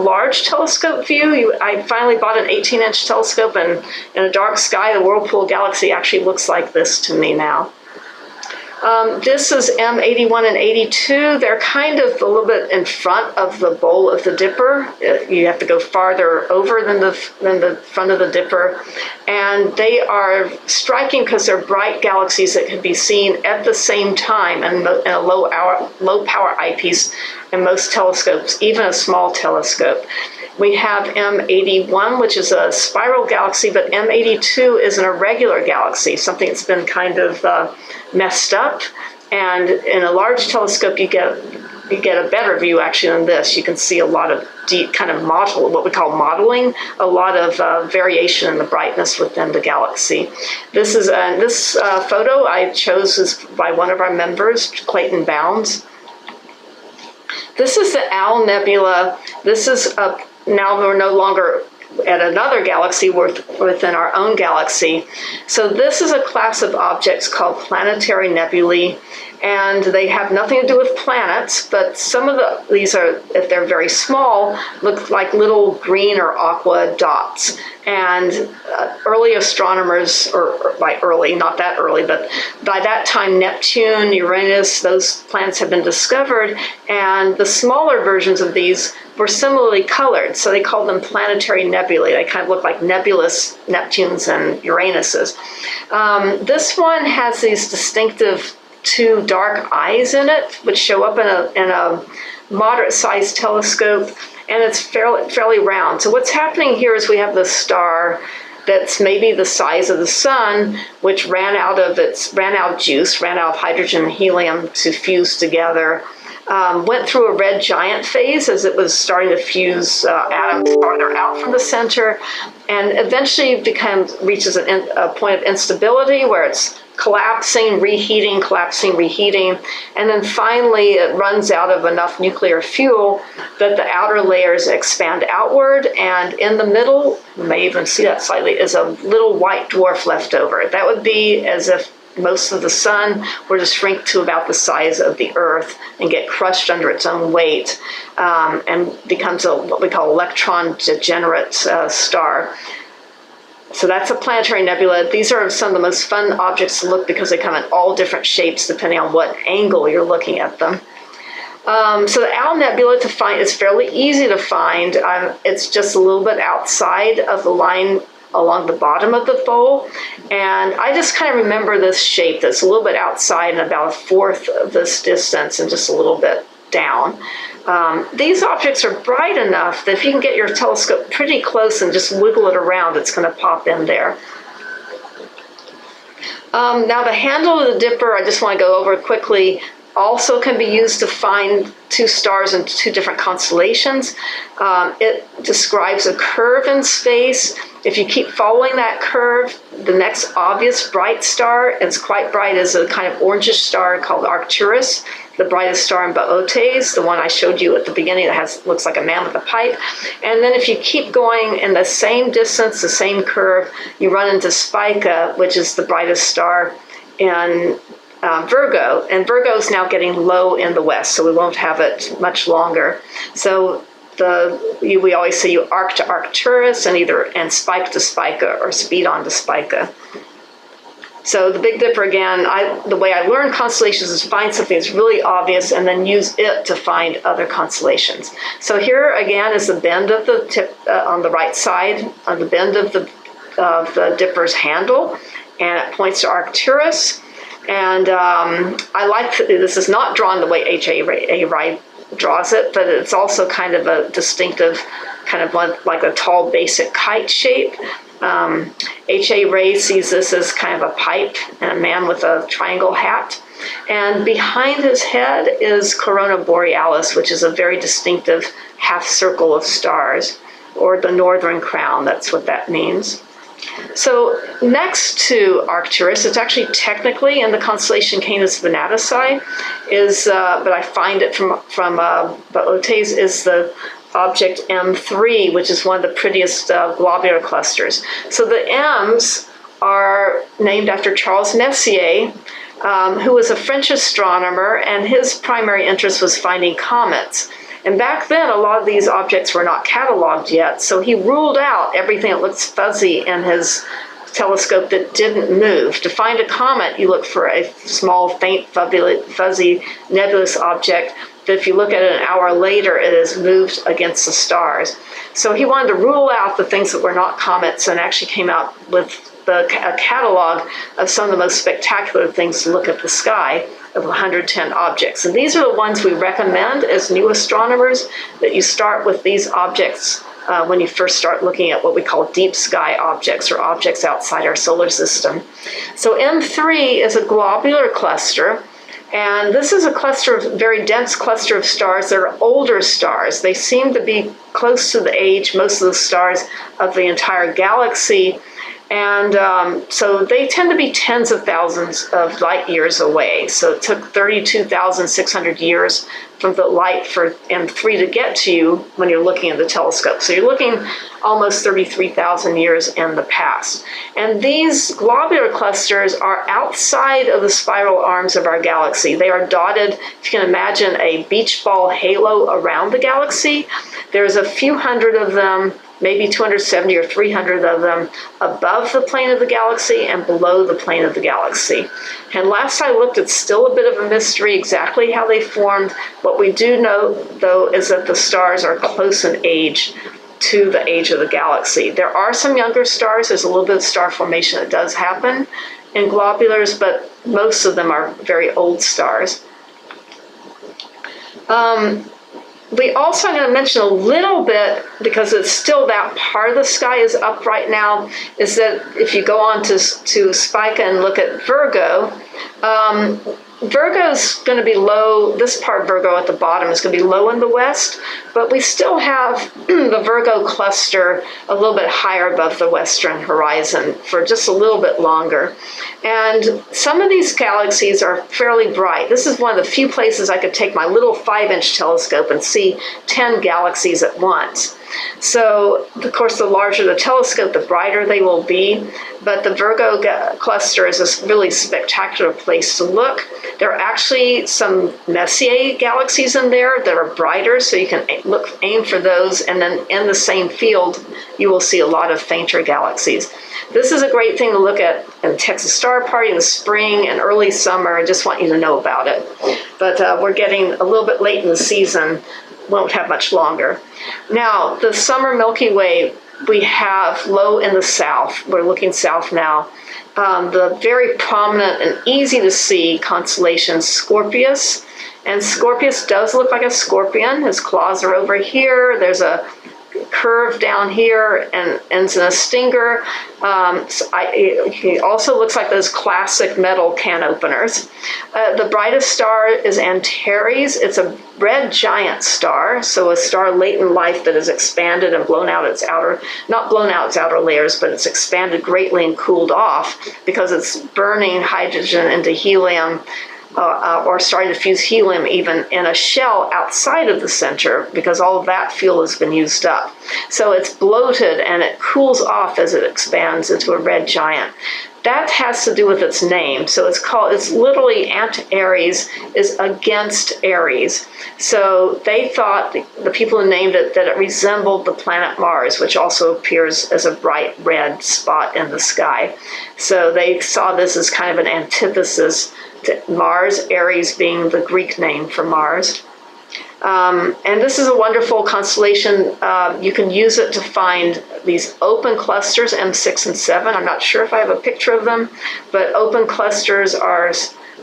large telescope view. I finally bought an 18-inch telescope, and in a dark sky, the Whirlpool Galaxy actually looks like this to me now. This is M81 and 82. They're kind of a little bit in front of the bowl of the Dipper. You have to go farther over than the front of the Dipper. And they are striking because they're bright galaxies that can be seen at the same time in a low power eyepiece in most telescopes, even a small telescope. We have M81, which is a spiral galaxy, but M82 is an irregular galaxy, something that's been kind of messed up. And in a large telescope, you get a better view actually than this. You can see a lot of deep kind of what we call modeling, a lot of variation in the brightness within the galaxy. This is this photo I chose by one of our members, Clayton Bounds. This is the Owl Nebula. This is now we're no longer at another galaxy within our own galaxy. So this is a class of objects called Planetary Nebulae, and they have nothing to do with planets, but some of these are, if they're very small, look like little green or aqua dots. And early astronomers, or by early, not that early, but by that time, Neptune, Uranus, those planets have been discovered, and the smaller versions of these were similarly colored, so they called them planetary nebulae. They kind of look like nebulous Neptunes and Uranuses. This one has these distinctive two dark eyes in it, which show up in a moderate-sized telescope, and it's fairly round. So what's happening here is we have the star that's maybe the size of the sun, which ran out of hydrogen and helium to fuse together. Went through a red giant phase as it was starting to fuse atoms farther out from the center, and eventually reaches a point of instability where it's collapsing, reheating, collapsing, reheating, and then finally it runs out of enough nuclear fuel that the outer layers expand outward, and in the middle, you may even see that slightly, is a little white dwarf left over. That would be as if most of the sun were to shrink to about the size of the Earth and get crushed under its own weight, and becomes what we call electron degenerate star. So that's a planetary nebula. These are some of the most fun objects to look because they come in all different shapes depending on what angle you're looking at them. So the Owl Nebula to find is fairly easy to find. It's just a little bit outside of the line along the bottom of the bowl, and I just kind of remember this shape that's a little bit outside and about a fourth of this distance and just a little bit down. These objects are bright enough that if you can get your telescope pretty close and just wiggle it around, it's going to pop in there. Now the handle of the Dipper, I just want to go over quickly, also can be used to find two stars in two different constellations. It describes a curve in space. If you keep following that curve, the next obvious bright star, and it's quite bright, is a kind of orangish star called Arcturus, the brightest star in Boötes, the one I showed you at the beginning that looks like a man with a pipe. And then if you keep going in the same distance, the same curve, you run into Spica, which is the brightest star in Virgo. And Virgo is now getting low in the west, so we won't have it much longer. So we always say you arc to Arcturus and spike to Spica, or speed on to Spica. So the Big Dipper, again, the way I learn constellations is find something that's really obvious and then use it to find other constellations. So here again is the bend of the tip on the right side, on the bend of the Dipper's handle. and it points to Arcturus. And I like this is not drawn the way H.A. Rye draws it, but it's also kind of a distinctive, kind of like a tall, basic kite shape. H.A. Rey sees this as kind of a pipe and a man with a triangle hat. And behind his head is Corona Borealis, which is a very distinctive half circle of stars, or the Northern Crown, that's what that means. So next to Arcturus, it's actually technically in the constellation Canis Venatici, but I find it from Boötes, is the object M3, which is one of the prettiest globular clusters. So the M's are named after Charles Messier, who was a French astronomer, and his primary interest was finding comets. And back then, a lot of these objects were not cataloged yet, so he ruled out everything that looks fuzzy in his telescope that didn't move. To find a comet, you look for a small, faint, fuzzy, nebulous object that if you look at it an hour later, it has moved against the stars. So he wanted to rule out the things that were not comets and actually came out with a catalog of some of the most spectacular things to look at the sky, of 110 objects. And these are the ones we recommend as new astronomers, that you start with these objects when you first start looking at what we call deep sky objects, or objects outside our solar system. So M3 is a globular cluster, and this is a very dense cluster of stars. They're older stars. They seem to be close to the age, most of the stars, of the entire galaxy. And so they tend to be tens of thousands of light years away. So it took 32,600 years from the light for M3 to get to you when you're looking at the telescope. So you're looking almost 33,000 years in the past. And these globular clusters are outside of the spiral arms of our galaxy. They are dotted, if you can imagine a beach ball halo around the galaxy. There's a few hundred of them, maybe 270 or 300 of them, above the plane of the galaxy and below the plane of the galaxy. And last I looked, it's still a bit of a mystery exactly how they formed. What we do know, though, is that the stars are close in age to the age of the galaxy. There are some younger stars. There's a little bit of star formation that does happen in globulars, but most of them are very old stars. We also, I'm going to mention a little bit, because it's still that part of the sky is up right now, is that if you go on to Spica and look at Virgo, Virgo's going to be low. This part, Virgo at the bottom, is going to be low in the west, but we still have the Virgo cluster a little bit higher above the western horizon for just a little bit longer. And some of these galaxies are fairly bright. This is one of the few places I could take my little 5-inch telescope and see 10 galaxies at once. So, of course, the larger the telescope, the brighter they will be. But the Virgo cluster is a really spectacular place to look. There are actually some Messier galaxies in there that are brighter, so you can aim for those. And then in the same field, you will see a lot of fainter galaxies. This is a great thing to look at in Texas Star Party in the spring and early summer. I just want you to know about it. But we're getting a little bit late in the season. Won't have much longer. Now, the Summer Milky Way we have low in the south. We're looking south now. The very prominent and easy to see constellation Scorpius. And Scorpius does look like a scorpion. His claws are over here. There's a curve down here and ends in a stinger. He also looks like those classic metal can openers. The brightest star is Antares. It's a red giant star, so a star late in life that has expanded and blown out its not blown out its outer layers, but it's expanded greatly and cooled off because it's burning hydrogen into helium, or starting to fuse helium even in a shell outside of the center, because all of that fuel has been used up. So it's bloated and it cools off as it expands into a red giant. That has to do with its name. So it's literally Antares is against Aries. So they thought, the people who named it, that it resembled the planet Mars, which also appears as a bright red spot in the sky. So they saw this as kind of an antithesis to Mars, Aries being the Greek name for Mars. And this is a wonderful constellation. You can use it to find these open clusters, M6 and 7. I'm not sure if I have a picture of them, but open clusters are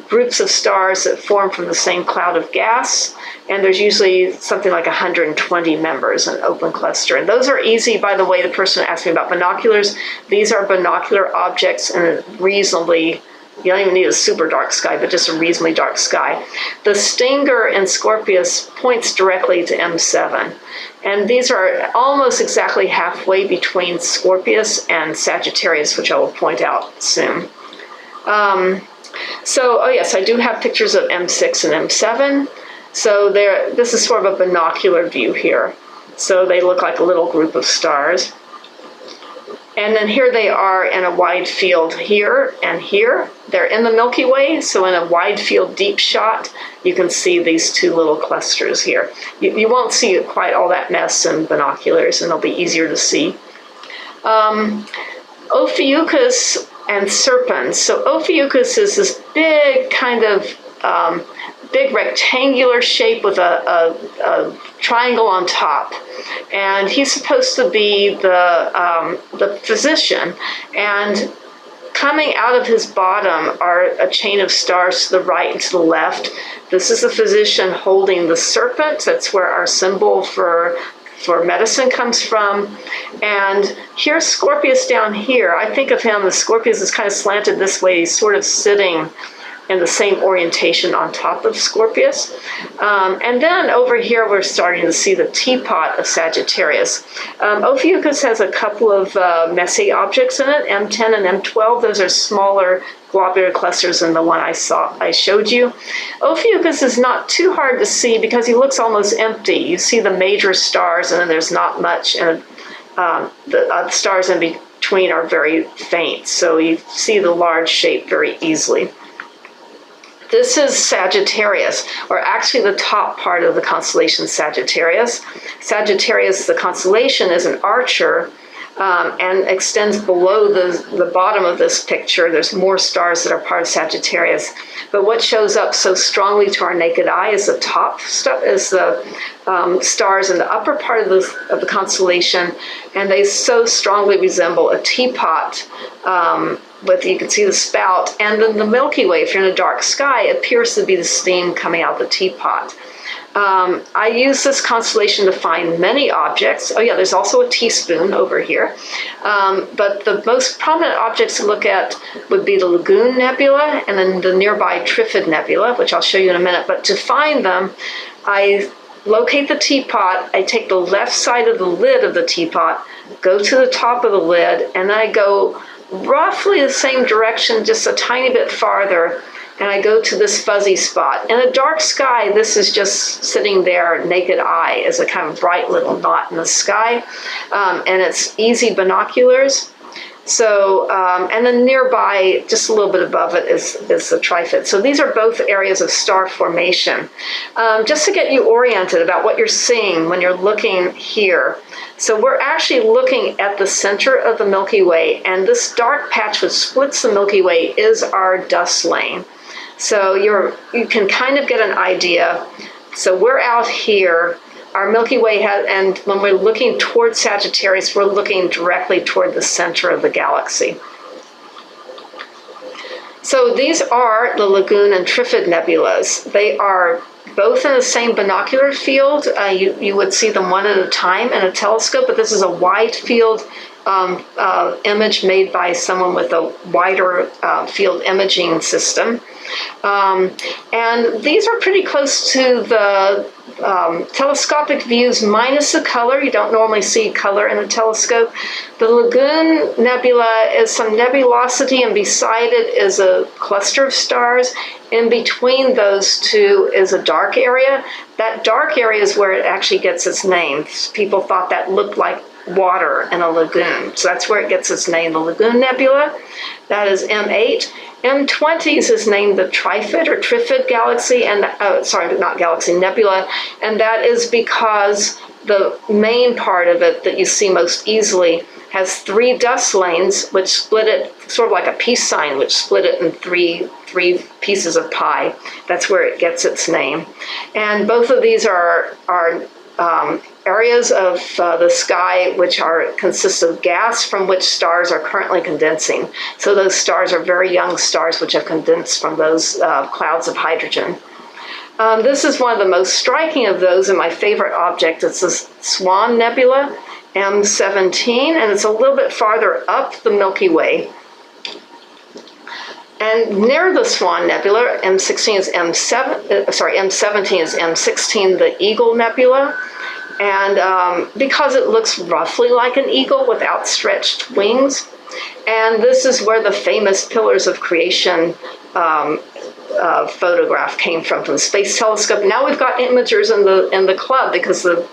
groups of stars that form from the same cloud of gas. And there's usually something like 120 members in an open cluster. And those are easy, by the way, the person asked me about binoculars. These are binocular objects in a reasonably, you don't even need a super dark sky, but just a reasonably dark sky. The stinger in Scorpius points directly to M7. And these are almost exactly halfway between Scorpius and Sagittarius, which I will point out soon. Oh yes, I do have pictures of M6 and M7. So this is sort of a binocular view here. So they look like a little group of stars. And then here they are in a wide field here and here. They're in the Milky Way, so in a wide field deep shot, you can see these two little clusters here. You won't see quite all that mess in binoculars, and it'll be easier to see. Ophiuchus and Serpents. So Ophiuchus is this big kind of big rectangular shape with a triangle on top. And he's supposed to be the physician. And coming out of his bottom are a chain of stars to the right and to the left. This is the physician holding the serpent. That's where our symbol for medicine comes from. And here's Scorpius down here. I think of him, the Scorpius is kind of slanted this way. He's sort of sitting in the same orientation on top of Scorpius. And then over here, we're starting to see the Teapot of Sagittarius. Ophiuchus has a couple of messy objects in it, M10 and M12. Those are smaller globular clusters than the one I showed you. Ophiuchus is not too hard to see because he looks almost empty. You see the major stars, and then there's not much, and the stars in between are very faint. So you see the large shape very easily. This is Sagittarius, or actually the top part of the constellation Sagittarius. Sagittarius, the constellation, is an archer and extends below the bottom of this picture. There's more stars that are part of Sagittarius. But what shows up so strongly to our naked eye is the top is the stars in the upper part of the constellation, and they so strongly resemble a teapot. You can see the spout, and then the Milky Way, if you're in a dark sky, appears to be the steam coming out of the teapot. I use this constellation to find many objects. Oh yeah, there's also a teaspoon over here. But the most prominent objects to look at would be the Lagoon Nebula and then the nearby Trifid Nebula, which I'll show you in a minute. But to find them, I locate the teapot, I take the left side of the lid of the teapot, go to the top of the lid, and then I go roughly the same direction, just a tiny bit farther, and I go to this fuzzy spot. In a dark sky, this is just sitting there, naked eye, as a kind of bright little dot in the sky, and it's easy binoculars. So, and then nearby, just a little bit above it, is the Trifid. So these are both areas of star formation. Just to get you oriented about what you're seeing when you're looking here. So we're actually looking at the center of the Milky Way, and this dark patch which splits the Milky Way is our dust lane. So you can kind of get an idea. So we're out here. Our Milky Way has, and when we're looking toward Sagittarius, we're looking directly toward the center of the galaxy. So these are the Lagoon and Trifid nebulas. They are both in the same binocular field. You would see them one at a time in a telescope, but this is a wide field image made by someone with a wider field imaging system. And these are pretty close to the telescopic views minus the color. You don't normally see color in a telescope. The Lagoon Nebula is some nebulosity, and beside it is a cluster of stars. In between those two is a dark area. That dark area is where it actually gets its name. People thought that looked like water in a lagoon. So that's where it gets its name, the Lagoon Nebula. That is M8. M20 is named the Trifid or Trifid Galaxy, and sorry, not Galaxy, Nebula, and that is because the main part of it that you see most easily has 3 dust lanes, which split it, sort of like a peace sign, which split it in three pieces of pie. That's where it gets its name. And both of these are areas of the sky which consist of gas from which stars are currently condensing. So those stars are very young stars which have condensed from those clouds of hydrogen. This is one of the most striking of those, and my favorite object. It's the Swan Nebula M17, and it's a little bit farther up the Milky Way. And near the Swan Nebula, M17 is M16 the Eagle Nebula. And because it looks roughly like an eagle with outstretched wings. And this is where the famous Pillars of Creation photograph came from the Space Telescope. Now we've got imagers in the club because the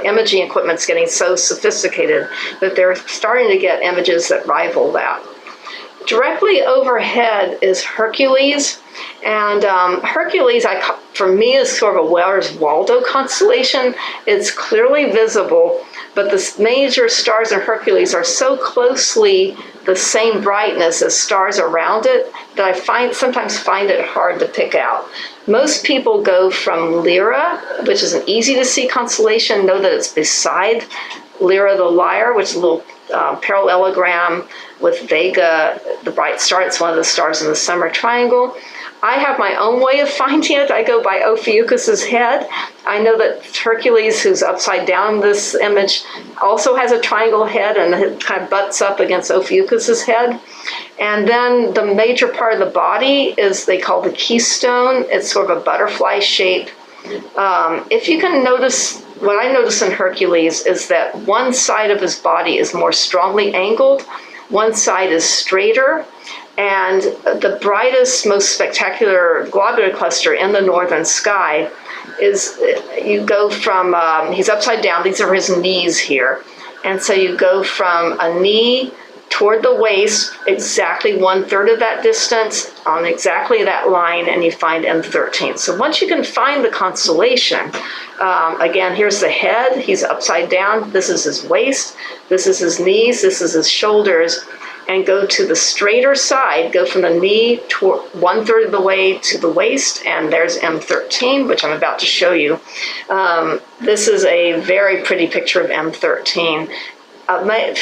imaging equipment's getting so sophisticated that they're starting to get images that rival that. Directly overhead is Hercules, and Hercules, for me, is sort of a Where's-Waldo constellation. It's clearly visible, but the major stars in Hercules are so closely the same brightness as stars around it that I sometimes find it hard to pick out. Most people go from Lyra, which is an easy-to-see constellation, know that it's beside Lyra the Lyre, which is a little parallelogram with Vega, the bright star. It's one of the stars in the summer triangle. I have my own way of finding it. I go by Ophiuchus's head. I know that Hercules, who's upside down in this image, also has a triangle head, and it kind of butts up against Ophiuchus's head. And then the major part of the body is they call the keystone. It's sort of a butterfly shape. If you can notice, what I notice in Hercules is that one side of his body is more strongly angled, one side is straighter, and the brightest, most spectacular globular cluster in the northern sky is, you go from, he's upside down, these are his knees here, and so you go from a knee toward the waist, exactly 1/3 of that distance, on exactly that line, and you find M13. So once you can find the constellation, again, here's the head, he's upside down, this is his waist, this is his knees, this is his shoulders, and go to the straighter side, go from the knee toward 1/3 of the way to the waist, and there's M13, which I'm about to show you. This is a very pretty picture of M13.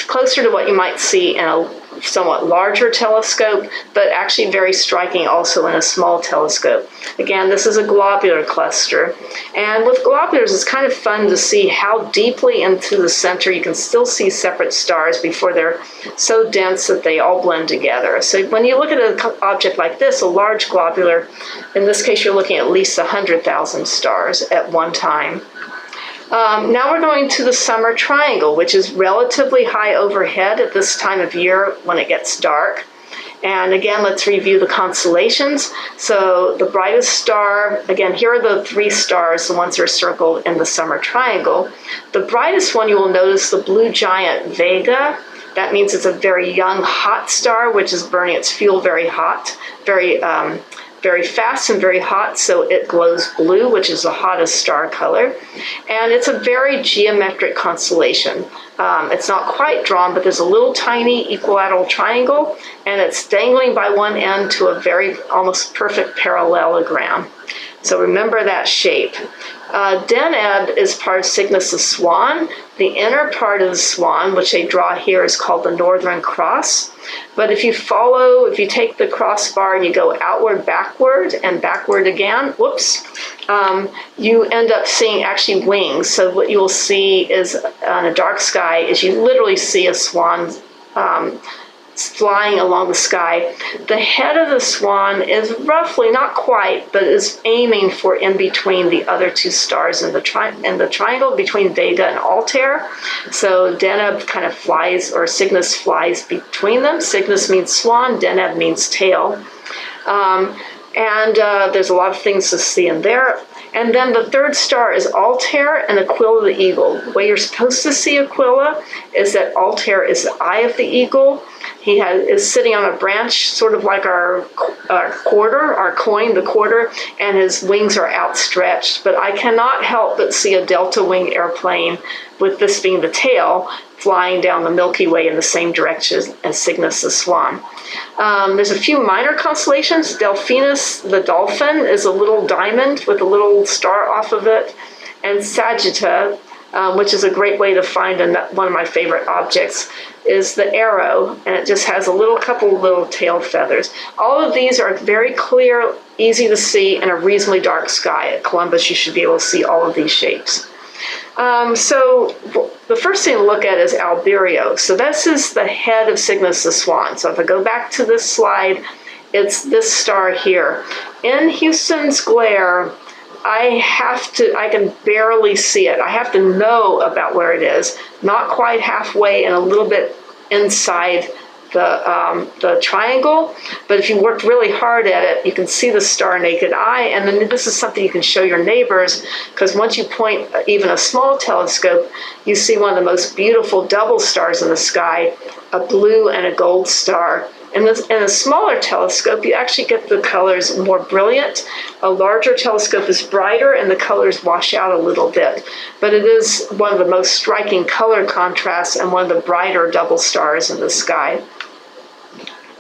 Closer to what you might see in a somewhat larger telescope, but actually very striking also in a small telescope. Again, this is a globular cluster. And with globulars, it's kind of fun to see how deeply into the center you can still see separate stars before they're so dense that they all blend together. So when you look at an object like this, a large globular, in this case, you're looking at least 100,000 stars at one time. Now we're going to the summer triangle, which is relatively high overhead at this time of year when it gets dark. And again, let's review the constellations. So the brightest star, again, here are the 3 stars, the ones that are circled in the summer triangle. The brightest one, you will notice the blue giant Vega. That means it's a very young, hot star, which is burning its fuel very hot, very fast and very hot, so it glows blue, which is the hottest star color. And it's a very geometric constellation. It's not quite drawn, but there's a little tiny equilateral triangle, and it's dangling by one end to a very almost perfect parallelogram. So remember that shape. Deneb is part of Cygnus the Swan. The inner part of the swan, which they draw here, is called the Northern Cross. But if you take the crossbar and you go outward, backward, and backward again, you end up seeing actually wings. So what you will see is on a dark sky is you literally see a swan flying along the sky. The head of the swan is roughly, not quite, but is aiming for in between the other 2 stars in the triangle between Vega and Altair. So Deneb kind of flies, or Cygnus flies between them. Cygnus means swan, Deneb means tail. There's a lot of things to see in there. And then the third star is Altair and Aquila the Eagle. The way you're supposed to see Aquila is that Altair is the eye of the eagle. He is sitting on a branch, sort of like our coin, the quarter, and his wings are outstretched. But I cannot help but see a delta wing airplane, with this being the tail, flying down the Milky Way in the same direction as Cygnus the Swan. There's a few minor constellations. Delphinus the dolphin is a little diamond with a little star off of it. And Sagitta, which is a great way to find one of my favorite objects, is the arrow, and it just has a couple little tail feathers. All of these are very clear, easy to see in a reasonably dark sky. At Columbus, you should be able to see all of these shapes. So the first thing to look at is Albireo. So this is the head of Cygnus the Swan. So if I go back to this slide, it's this star here. In Houston's glare, I can barely see it. I have to know about where it is, not quite halfway and a little bit inside the triangle. But if you work really hard at it, you can see the star naked eye. And then this is something you can show your neighbors, because once you point even a small telescope, you see one of the most beautiful double stars in the sky, a blue and a gold star. In a smaller telescope, you actually get the colors more brilliant. A larger telescope is brighter and the colors wash out a little bit. But it is one of the most striking color contrasts and one of the brighter double stars in the sky.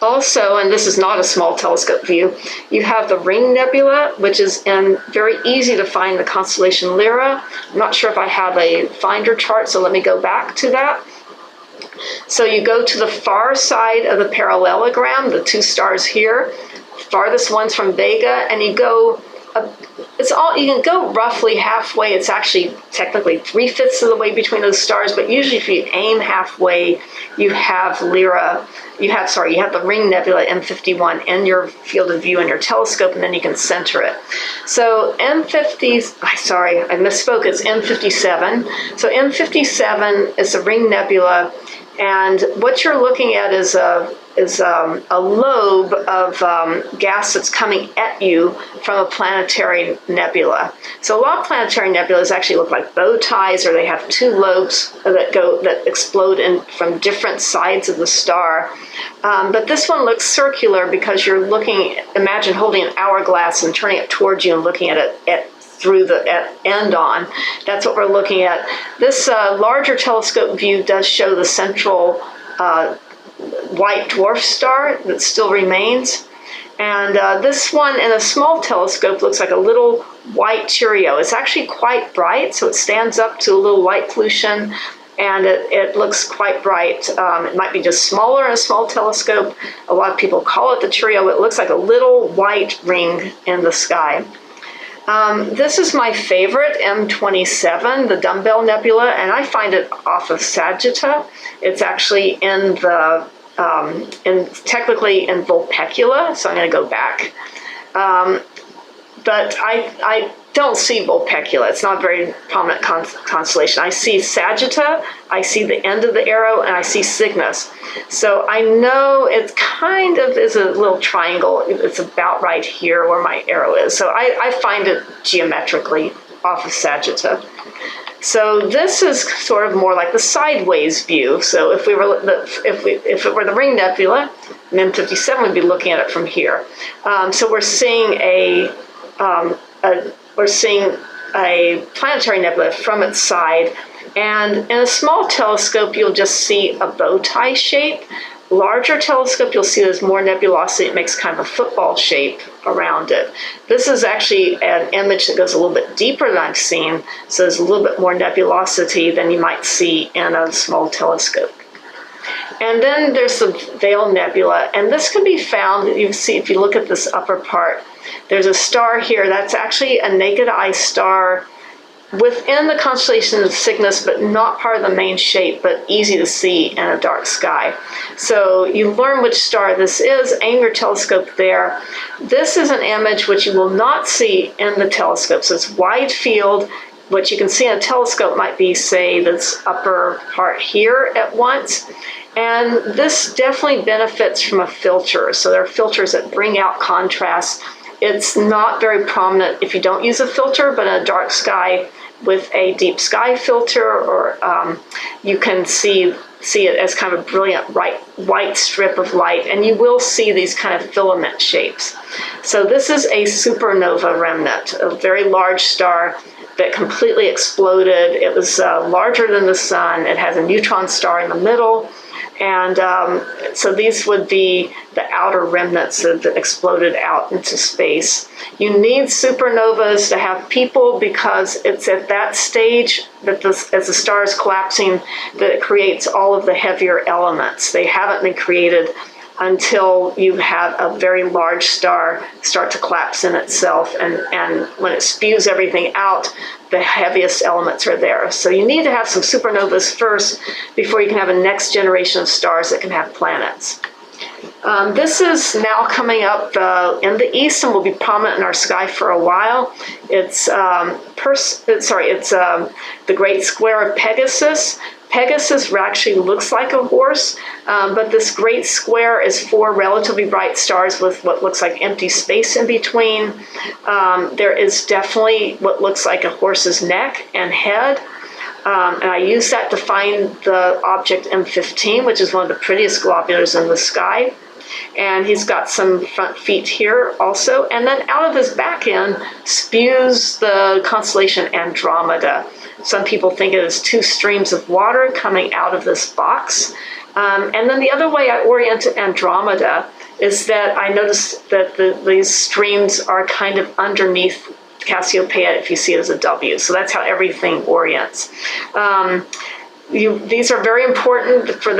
Also, and this is not a small telescope view, you have the Ring Nebula, which is very easy to find the constellation Lyra. I'm not sure if I have a finder chart, so let me go back to that. So you go to the far side of the parallelogram, the two stars here, farthest one's from Vega, and you go, you can go roughly halfway. It's actually technically 3/5 of the way between those stars, but usually if you aim halfway, you have Lyra, you have the Ring Nebula M51 in your field of view in your telescope, and then you can center it. So I misspoke, it's M57. So M57 is the Ring Nebula, and what you're looking at is a lobe of gas that's coming at you from a planetary nebula. So a lot of planetary nebulas actually look like bow ties, or they have two lobes that explode from different sides of the star. But this one looks circular because you're imagine holding an hourglass and turning it towards you and looking at it through the end on. That's what we're looking at. This larger telescope view does show the central white dwarf star that still remains. And this one in a small telescope looks like a little white Cheerio. It's actually quite bright, so it stands up to a little light pollution, and it looks quite bright. It might be just smaller in a small telescope. A lot of people call it the Cheerio. It looks like a little white ring in the sky. This is my favorite, M27, the Dumbbell Nebula, and I find it off of Sagitta. It's actually technically in Vulpecula, so I'm going to go back. But I don't see Vulpecula. It's not a very prominent constellation. I see Sagitta, I see the end of the arrow, and I see Cygnus. So I know it kind of is a little triangle. It's about right here where my arrow is. So I find it geometrically off of Sagitta. So this is sort of more like the sideways view. So if it were the Ring Nebula, M57 would be looking at it from here. So we're seeing a planetary nebula from its side, and in a small telescope you'll just see a bow tie shape. Larger telescope, you'll see there's more nebulosity. It makes kind of a football shape around it. This is actually an image that goes a little bit deeper than I've seen, so there's a little bit more nebulosity than you might see in a small telescope. And then there's the Veil Nebula, and this can be found, you see if you look at this upper part, there's a star here. That's actually a naked eye star within the constellation of Cygnus, but not part of the main shape, but easy to see in a dark sky. So you learn which star this is, aim your telescope there. This is an image which you will not see in the telescope. So it's wide field. What you can see in a telescope might be, say, this upper part here at once. And this definitely benefits from a filter. So there are filters that bring out contrast It's not very prominent if you don't use a filter, but in a dark sky with a deep sky filter, or you can see it as kind of a brilliant white strip of light, and you will see these kind of filament shapes. So this is a supernova remnant, a very large star that completely exploded. It was larger than the sun. It has a neutron star in the middle. And so these would be the outer remnants that exploded out into space. You need supernovas to have people, because it's at that stage that as the star is collapsing that it creates all of the heavier elements. They haven't been created until you have a very large star start to collapse in itself, and when it spews everything out, the heaviest elements are there. So you need to have some supernovas first before you can have a next generation of stars that can have planets. This is now coming up in the east and will be prominent in our sky for a while. It's the Great Square of Pegasus. Pegasus actually looks like a horse, but this great square is 4 relatively bright stars with what looks like empty space in between. There is definitely what looks like a horse's neck and head. And I use that to find the object M15, which is one of the prettiest globulars in the sky. And he's got some front feet here also. And then out of his back end spews the constellation Andromeda. Some people think it is 2 streams of water coming out of this box. And then the other way I orient Andromeda is that I noticed that these streams are kind of underneath Cassiopeia, if you see it as a W. So that's how everything orients. These are very important for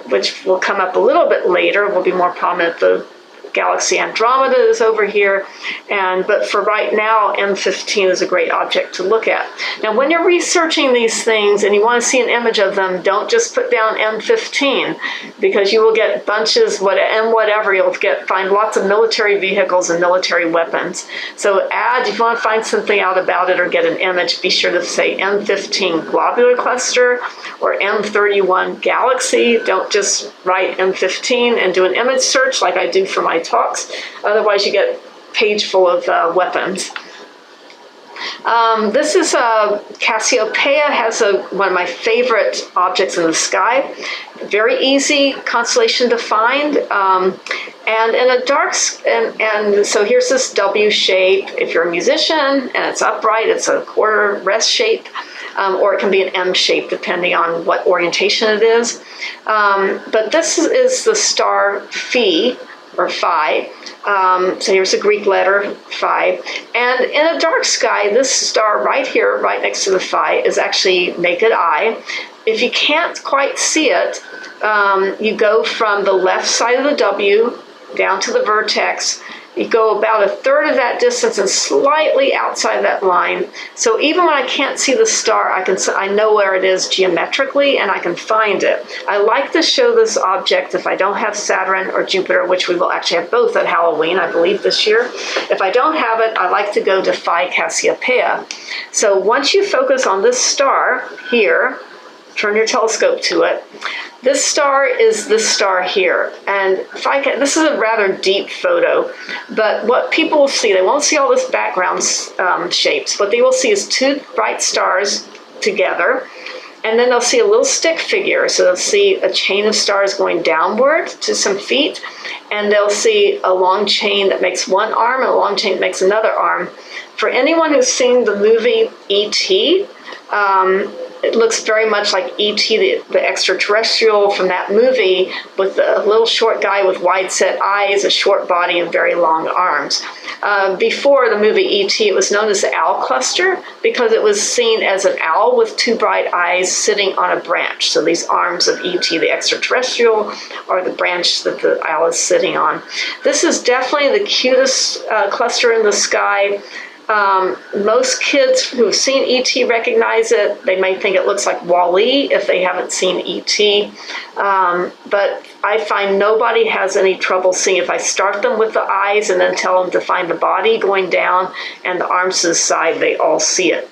which will come up a little bit later, will be more prominent. The galaxy Andromeda is over here, but for right now, M15 is a great object to look at. Now, when you're researching these things and you want to see an image of them, don't just put down M15, because you will get bunches, whatever, you'll find lots of military vehicles and military weapons. So if you want to find something out about it or get an image, be sure to say M15 globular cluster or M31 galaxy. Don't just write M15 and do an image search like I do for my talks. Otherwise, you get a page full of weapons. This is Cassiopeia, has one of my favorite objects in the sky. Very easy constellation to find. And in a dark, and so here's this W shape. If you're a musician and it's upright, it's a quarter rest shape. Or it can be an M shape depending on what orientation it is. But this is the star Phi, or Phi. So here's the Greek letter Phi. And in a dark sky, this star right here, right next to the Phi, is actually naked eye. If you can't quite see it, you go from the left side of the W down to the vertex. You go about 1/3 of that distance and slightly outside that line. So even when I can't see the star, I know where it is geometrically and I can find it. I like to show this object if I don't have Saturn or Jupiter, which we will actually have both at Halloween, I believe, this year. If I don't have it, I like to go to Phi Cassiopeia. So once you focus on this star here, turn your telescope to it. This star is this star here, and this is a rather deep photo, but what people will see, they won't see all this background shapes. What they will see is 2 bright stars together, and then they'll see a little stick figure. So they'll see a chain of stars going downward to some feet, and they'll see a long chain that makes one arm and a long chain that makes another arm. For anyone who's seen the movie E.T., it looks very much like E.T., the extraterrestrial from that movie, with a little short guy with wide-set eyes, a short body, and very long arms. Before the movie E.T., it was known as the owl cluster because it was seen as an owl with 2 bright eyes sitting on a branch. So these arms of E.T., the extraterrestrial, are the branch that the owl is sitting on. This is definitely the cutest cluster in the sky. Most kids who've seen E.T. recognize it. They may think it looks like Wall-E if they haven't seen E.T. But I find nobody has any trouble seeing. If I start them with the eyes and then tell them to find the body going down and the arms to the side, they all see it.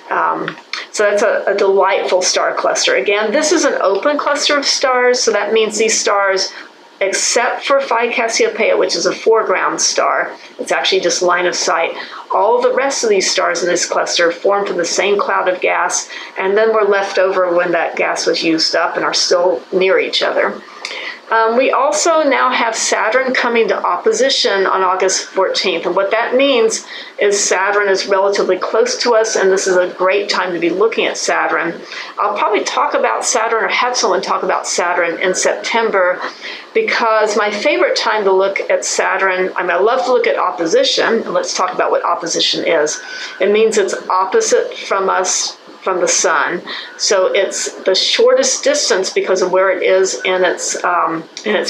So that's a delightful star cluster. Again, this is an open cluster of stars, so that means these stars except for Phi Cassiopeia, which is a foreground star. It's actually just line of sight. All the rest of these stars in this cluster formed from the same cloud of gas, and then were left over when that gas was used up and are still near each other. We also now have Saturn coming to opposition on August 14th. And what that means is Saturn is relatively close to us, and this is a great time to be looking at Saturn. I'll probably talk about Saturn or have someone talk about Saturn in September, because my favorite time to look at Saturn, I love to look at opposition, and let's talk about what opposition is. It means it's opposite from us, from the sun. So it's the shortest distance because of where it is in its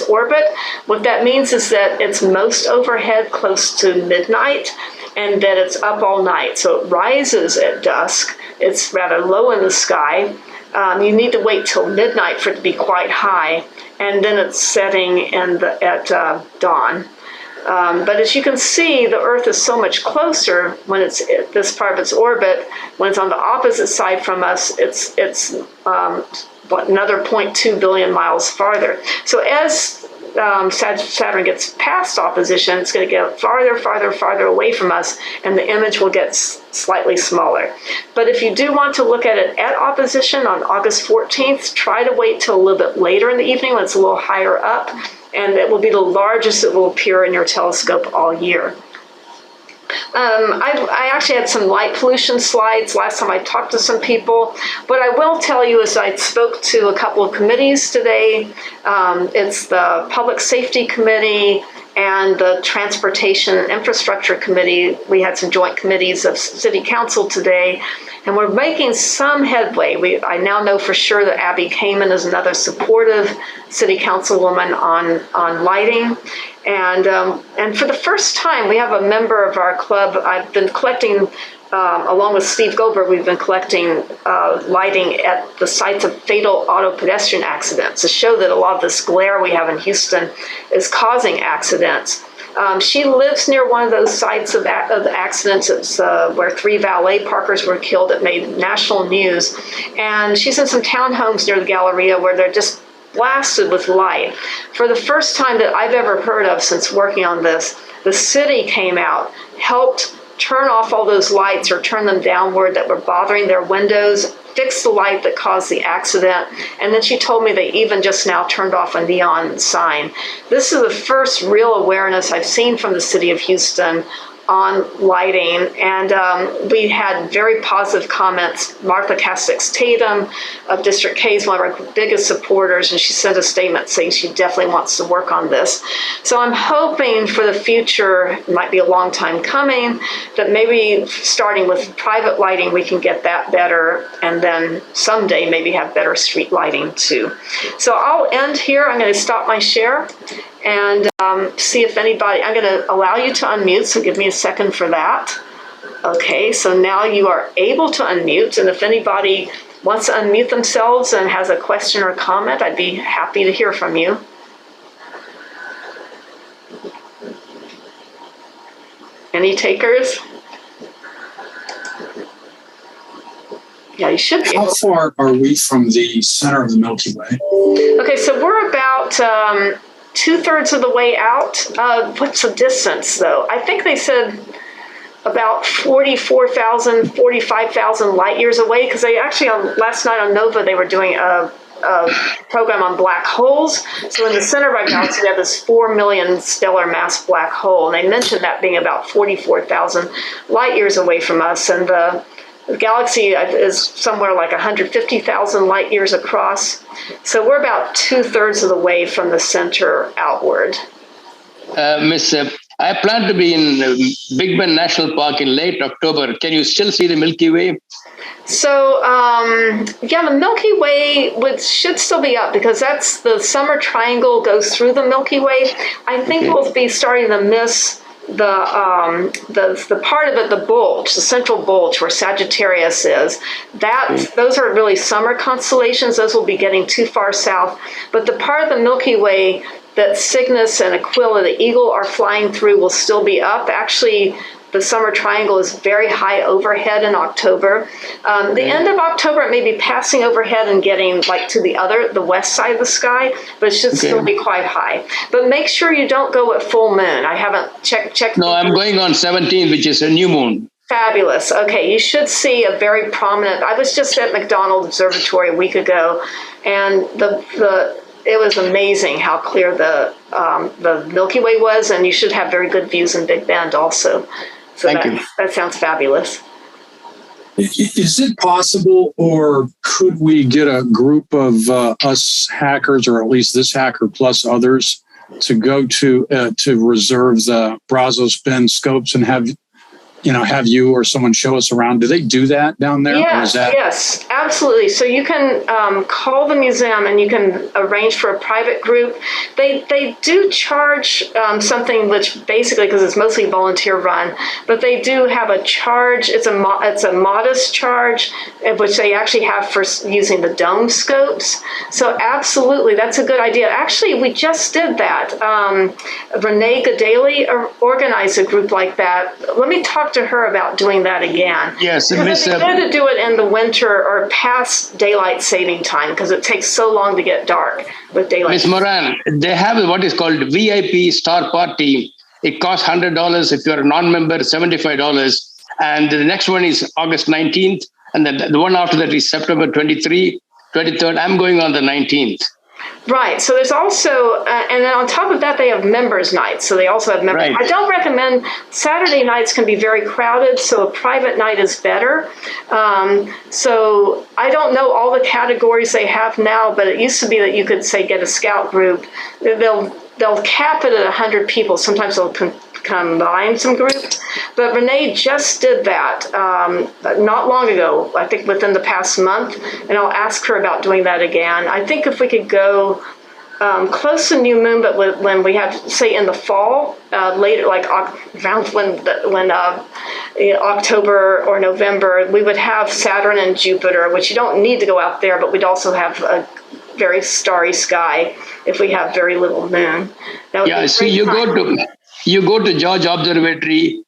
orbit. What that means is that it's most overhead close to midnight, and that it's up all night. So it rises at dusk. It's rather low in the sky. You need to wait till midnight for it to be quite high, and then it's setting at dawn. But as you can see, the Earth is so much closer when it's at this part of its orbit. When it's on the opposite side from us, it's another 0.2 billion miles farther. So as Saturn gets past opposition, it's going to get farther away from us, and the image will get slightly smaller. But if you do want to look at it at opposition on August 14th, try to wait till a little bit later in the evening when it's a little higher up, and it will be the largest that will appear in your telescope all year. I actually had some light pollution slides last time I talked to some people. What I will tell you is I spoke to a couple of committees today. It's the Public Safety Committee and the Transportation and Infrastructure Committee. We had some joint committees of City Council today, and we're making some headway. I now know for sure that Abby Kamen is another supportive City Councilwoman on lighting. And for the first time, we have a member of our club. I've been collecting, along with Steve Goldberg, we've been collecting lighting at the sites of fatal auto pedestrian accidents to show that a lot of this glare we have in Houston is causing accidents. She lives near one of those sites of accidents. It's where 3 valet parkers were killed. It made national news. And she's in some townhomes near the Galleria where they're just blasted with light. For the first time that I've ever heard of since working on this, the city came out, helped turn off all those lights or turn them downward that were bothering their windows, fix the light that caused the accident, and then she told me they even just now turned off a neon sign. This is the first real awareness I've seen from the city of Houston on lighting, and we had very positive comments. Martha Castex-Tatum of District K is one of our biggest supporters, and she sent a statement saying she definitely wants to work on this. So I'm hoping for the future, it might be a long time coming, that maybe starting with private lighting we can get that better, and then someday maybe have better street lighting too. So I'll end here. I'm going to stop my share and see if anybody, I'm going to allow you to unmute, so give me a second for that. Okay, so now you are able to unmute, and if anybody wants to unmute themselves and has a question or comment, I'd be happy to hear from you. Any takers? Yeah, you should be. How far are we from the center of the Milky Way? Okay, so we're about 2/3 of the way out. What's the distance, though? I think they said about 44,000, 45,000 light years away, because they actually, last night on Nova, they were doing a program on black holes. So in the center of our galaxy, we have this 4 million stellar mass black hole, and they mentioned that being about 44,000 light years away from us, and the galaxy is somewhere like 150,000 light years across. So we're about 2/3 of the way from the center outward. Miss, I plan to be in Big Bend National Park in late October. Can you still see the Milky Way? So, yeah, the Milky Way should still be up, because that's the summer triangle goes through the Milky Way. I think we'll be starting to miss the part of it, the bulge, the central bulge where Sagittarius is. Those are really summer constellations. Those will be getting too far south. But the part of the Milky Way that Cygnus and Aquila, the Eagle, are flying through will still be up. Actually, the summer triangle is very high overhead in October. The end of October, it may be passing overhead and getting like to the west side of the sky, but it should still be quite high. But make sure you don't go at full moon. I haven't checked. No, I'm going on 17, which is a new moon. Fabulous. Okay, you should see a very prominent. I was just at McDonald Observatory a week ago, and it was amazing how clear the Milky Way was, and you should have very good views in Big Bend also. So that sounds fabulous. Is it possible, or could we get a group of us hackers, or at least this hacker plus others, to go to reserve the Brazos Bend scopes and have you or someone show us around? Do they do that down there? Yes, absolutely. So you can call the museum and you can arrange for a private group. They do charge something, which basically, because it's mostly volunteer run, but they do have a charge. It's a modest charge, which they actually have for using the dome scopes. So absolutely, that's a good idea. Actually, we just did that. Renee Gaddaly organized a group like that. Let me talk to her about doing that again. Yes, Miss. It's good to do it in the winter or past daylight saving time because it takes so long to get dark with daylight. Miss Moran, they have what is called VIP Star Party. It costs $100 if you're a non-member, $75, and the next one is August 19th, and the one after that is September 23rd. I'm going on the 19th. Right. So there's also, and then on top of that, they have members' nights. So they also have members. Right. I don't recommend, Saturday nights can be very crowded, so a private night is better. So I don't know all the categories they have now, but it used to be that you could, say, get a scout group. They'll cap it at 100 people. Sometimes they'll combine some groups. But Renee just did that not long ago, I think within the past month, and I'll ask her about doing that again. I think if we could go close to new moon, but when we have, say, in the fall, later, like around when October or November, we would have Saturn and Jupiter, which you don't need to go out there, but we'd also have a very starry sky if we have very little moon. Yeah, see, you go to George Observatory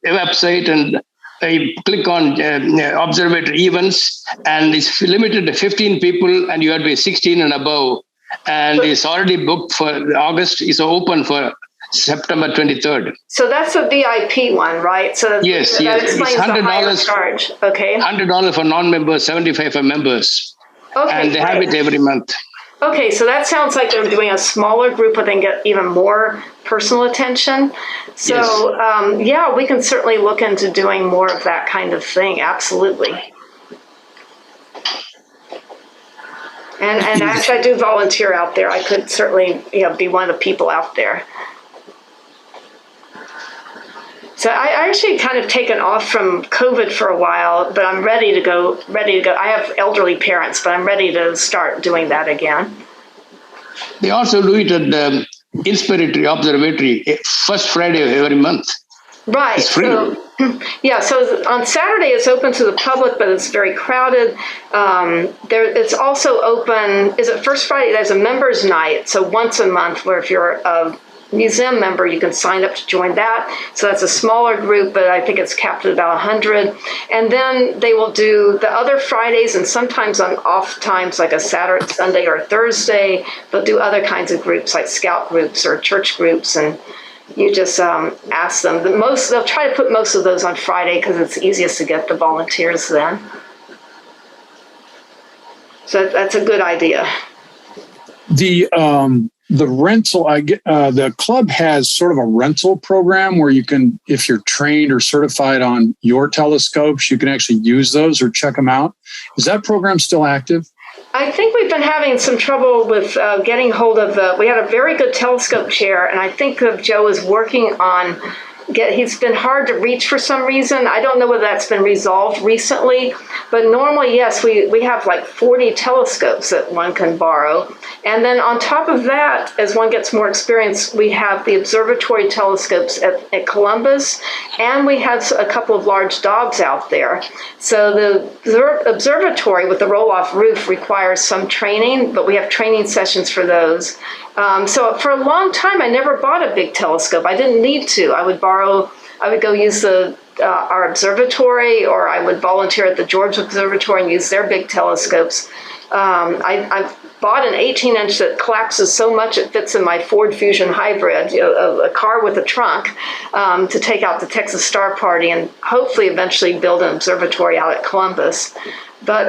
website and you click on observatory events, and it's limited to 15 people, and you have to be 16 and above. And it's already booked for August. It's open for September 23rd. So that's a VIP one, right? So yes. That explains the higher charge. Okay. $100 for non-members, $75 for members. Okay. And they have it every month. Okay, so that sounds like they're doing a smaller group, but they get even more personal attention. So, yes. We can certainly look into doing more of that kind of thing. Absolutely. And actually, I do volunteer out there. I could certainly, be one of the people out there. So I actually kind of taken off from COVID for a while, but I'm ready to go. I have elderly parents, but I'm ready to start doing that again. They also do it at the Inspiratory Observatory, first Friday of every month. Right. It's free. So on Saturday it's open to the public, but it's very crowded. It's also open, first Friday, there's a members night, so once a month, where if you're a museum member, you can sign up to join that. So that's a smaller group, but I think it's capped at about 100. And then they will do the other Fridays, and sometimes on off times, like a Saturday, Sunday, or Thursday, they'll do other kinds of groups, like scout groups or church groups, and you just ask them. They'll try to put most of those on Friday because it's easiest to get the volunteers then. So that's a good idea. The rental, the club has sort of a rental program where you can, if you're trained or certified on your telescopes, you can actually use those or check them out. Is that program still active? I think we've been having some trouble with getting hold of we had a very good telescope chair, and I think Joe is working on he's been hard to reach for some reason. I don't know whether that's been resolved recently, but normally, yes, we have like 40 telescopes that one can borrow. And then on top of that, as one gets more experience, we have the observatory telescopes at Columbus, and we have a couple of large dogs out there. So the observatory with the roll-off roof requires some training, but we have training sessions for those. So for a long time, I never bought a big telescope. I didn't need to. I would borrow I would go use our observatory, or I would volunteer at the George Observatory and use their big telescopes. I bought an 18-inch that collapses so much it fits in my Ford Fusion hybrid, a car with a trunk, to take out the Texas Star Party and hopefully eventually build an observatory out at Columbus. But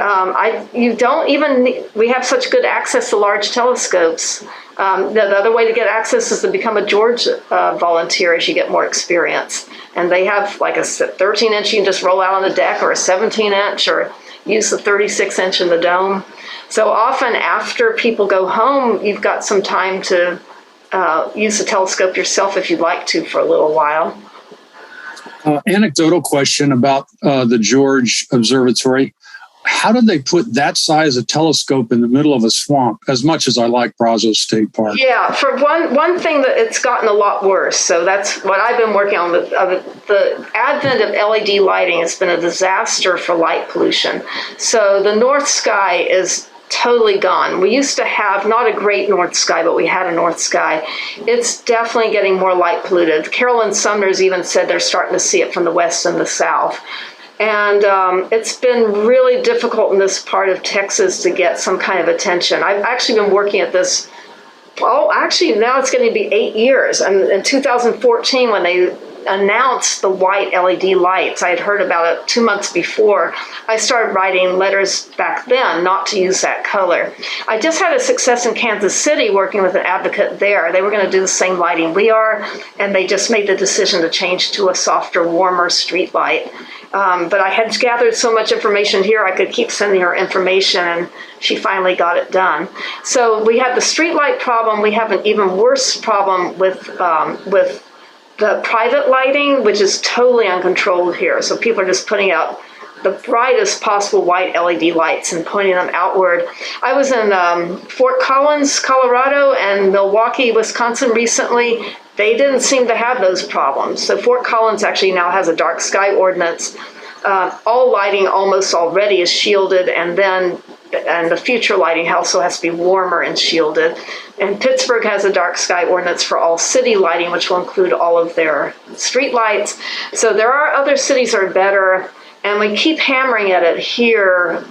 we have such good access to large telescopes. The other way to get access is to become a George volunteer as you get more experience. And they have like a 13-inch you can just roll out on the deck, or a 17-inch, or use the 36-inch in the dome. So often after people go home, you've got some time to use the telescope yourself if you'd like to for a little while. Anecdotal question about the George Observatory. How did they put that size of telescope in the middle of a swamp, as much as I like Brazos State Park? Yeah, for one thing, that it's gotten a lot worse. So that's what I've been working on. The advent of LED lighting has been a disaster for light pollution. So the north sky is totally gone. We used to have not a great north sky, but we had a north sky. It's definitely getting more light polluted. Carolyn Sumner's even said they're starting to see it from the west and the south. And it's been really difficult in this part of Texas to get some kind of attention. I've actually been working at this, now it's going to be 8 years. And in 2014, when they announced the white LED lights, I had heard about it 2 months before. I started writing letters back then not to use that color. I just had a success in Kansas City working with an advocate there. They were going to do the same lighting we are, and they just made the decision to change to a softer, warmer street light. But I had gathered so much information here, I could keep sending her information, and she finally got it done. So we have the streetlight problem. We have an even worse problem with the private lighting, which is totally uncontrolled here. So people are just putting out the brightest possible white LED lights and pointing them outward. I was in Fort Collins, Colorado, and Milwaukee, Wisconsin recently. They didn't seem to have those problems. So Fort Collins actually now has a dark sky ordinance. All lighting almost already is shielded, and the future lighting also has to be warmer and shielded. And Pittsburgh has a dark sky ordinance for all city lighting, which will include all of their street lights. So there are other cities that are better, and we keep hammering at it here.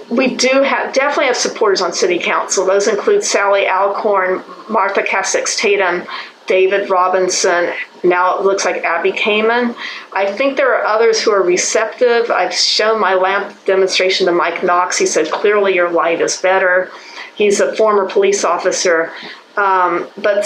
We definitely have supporters on city council. Those include Sally Alcorn, Martha Cassex Tatum, David Robinson. Now it looks like Abby Kamen. I think there are others who are receptive. I've shown my lamp demonstration to Mike Knox. He said, clearly your light is better. He's a former police officer. But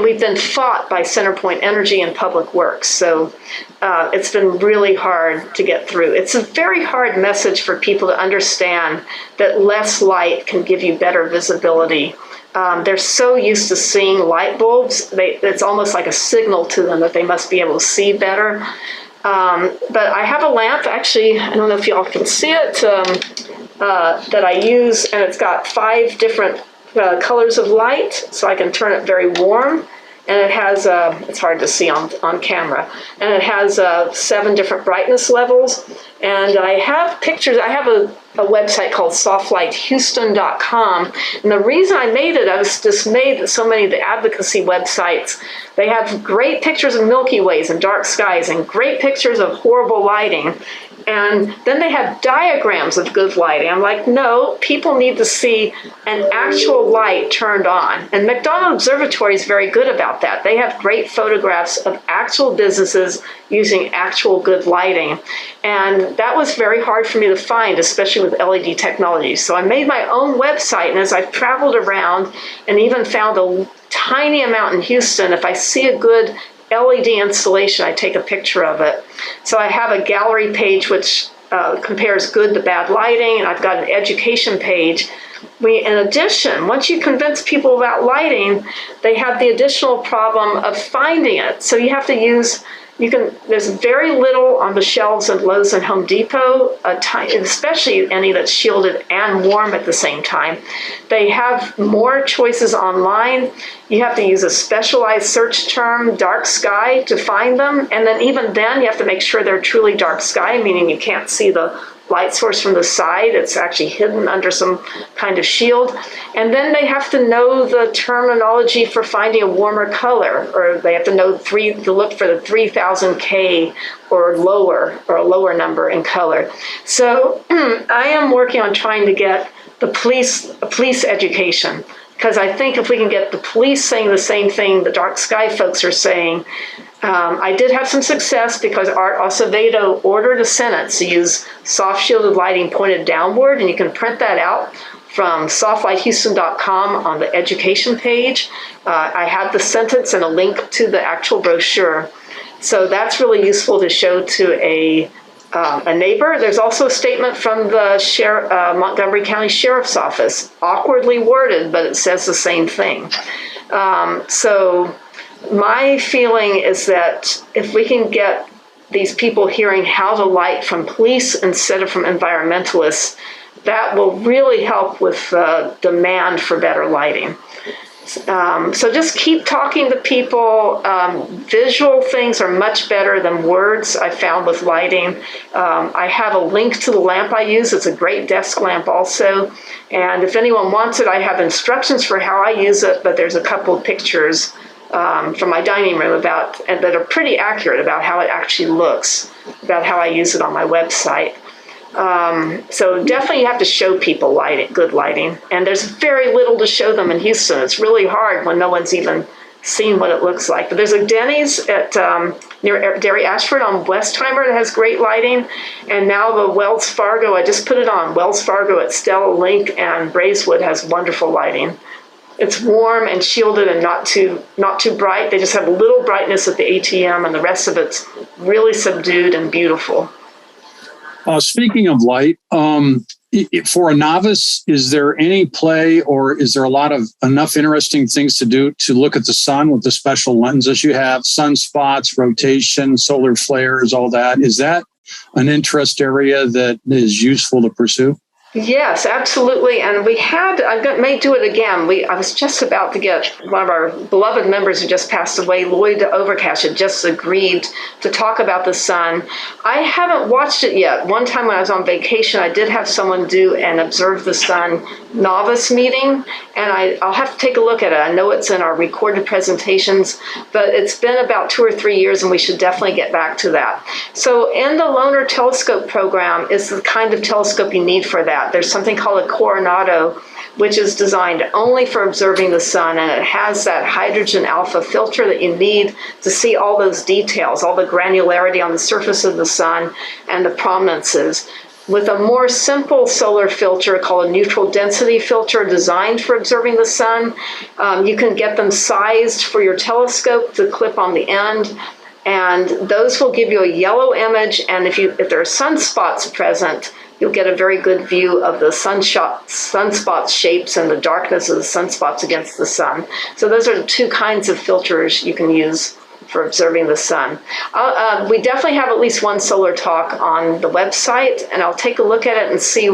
we've been fought by Centerpoint Energy and Public Works. So it's been really hard to get through. It's a very hard message for people to understand that less light can give you better visibility. They're so used to seeing light bulbs, it's almost like a signal to them that they must be able to see better. But I have a lamp, actually, I don't know if y'all can see it, that I use, and it's got 5 different colors of light, so I can turn it very warm. And it has, it's hard to see on camera, and it has 7 different brightness levels. And I have pictures. I have a website called softlighthouston.com. And the reason I made it, I was dismayed that so many of the advocacy websites, they have great pictures of Milky Ways and dark skies and great pictures of horrible lighting. And then they have diagrams of good lighting. I'm like, no, people need to see an actual light turned on. And McDonald Observatory is very good about that. They have great photographs of actual businesses using actual good lighting. And that was very hard for me to find, especially with LED technology. So I made my own website, and as I've traveled around and even found a tiny amount in Houston, if I see a good LED installation, I take a picture of it. So I have a gallery page which compares good to bad lighting, and I've got an education page. In addition, once you convince people about lighting, they have the additional problem of finding it. So you have to use, there's very little on the shelves at Lowe's and Home Depot, especially any that's shielded and warm at the same time. They have more choices online. You have to use a specialized search term, dark sky, to find them. And then even then, you have to make sure they're truly dark sky, meaning you can't see the light source from the side. It's actually hidden under some kind of shield. And then they have to know the terminology for finding a warmer color, or they have to know to look for the 3000 K or lower, or a lower number in color. So I am working on trying to get the police education, because I think if we can get the police saying the same thing the dark sky folks are saying. I did have some success because Art Acevedo ordered a sentence to use soft shielded lighting pointed downward, and you can print that out from softlighthouston.com on the education page. I have the sentence and a link to the actual brochure. So that's really useful to show to a neighbor. There's also a statement from the Montgomery County Sheriff's Office, awkwardly worded, but it says the same thing. So my feeling is that if we can get these people hearing how to light from police instead of from environmentalists, that will really help with demand for better lighting. So just keep talking to people. Visual things are much better than words, I found, with lighting. I have a link to the lamp I use. It's a great desk lamp also. And if anyone wants it, I have instructions for how I use it, but there's a couple of pictures from my dining room that are pretty accurate about how it actually looks, about how I use it on my website. So definitely you have to show people good lighting. And there's very little to show them in Houston. It's really hard when no one's even seen what it looks like. But there's a Denny's at near Dairy Ashford on Westheimer that has great lighting. And now the Wells Fargo, I just put it on, Wells Fargo at Stella Link and Braeswood has wonderful lighting. It's warm and shielded and not too bright. They just have a little brightness at the ATM, and the rest of it's really subdued and beautiful. Speaking of light, for a novice, is there any play, or is there enough interesting things to do to look at the sun with the special lenses you have, sunspots, rotation, solar flares, all that? Is that an interest area that is useful to pursue? Yes, absolutely. And I may do it again. I was just about to get one of our beloved members who just passed away, Lloyd Overcash, had just agreed to talk about the sun. I haven't watched it yet. One time when I was on vacation, I did have someone do an Observe the Sun novice meeting, and I'll have to take a look at it. I know it's in our recorded presentations, but it's been about 2 or 3 years, and we should definitely get back to that. So in the Loner Telescope program is the kind of telescope you need for that. There's something called a Coronado, which is designed only for observing the sun, and it has that hydrogen alpha filter that you need to see all those details, all the granularity on the surface of the sun and the prominences. With a more simple solar filter called a neutral density filter designed for observing the sun, you can get them sized for your telescope to clip on the end, and those will give you a yellow image, and if there are sunspots present, you'll get a very good view of the sunspot shapes and the darkness of the sunspots against the sun. So those are the two kinds of filters you can use for observing the sun. We definitely have at least one solar talk on the website, and I'll take a look at it and see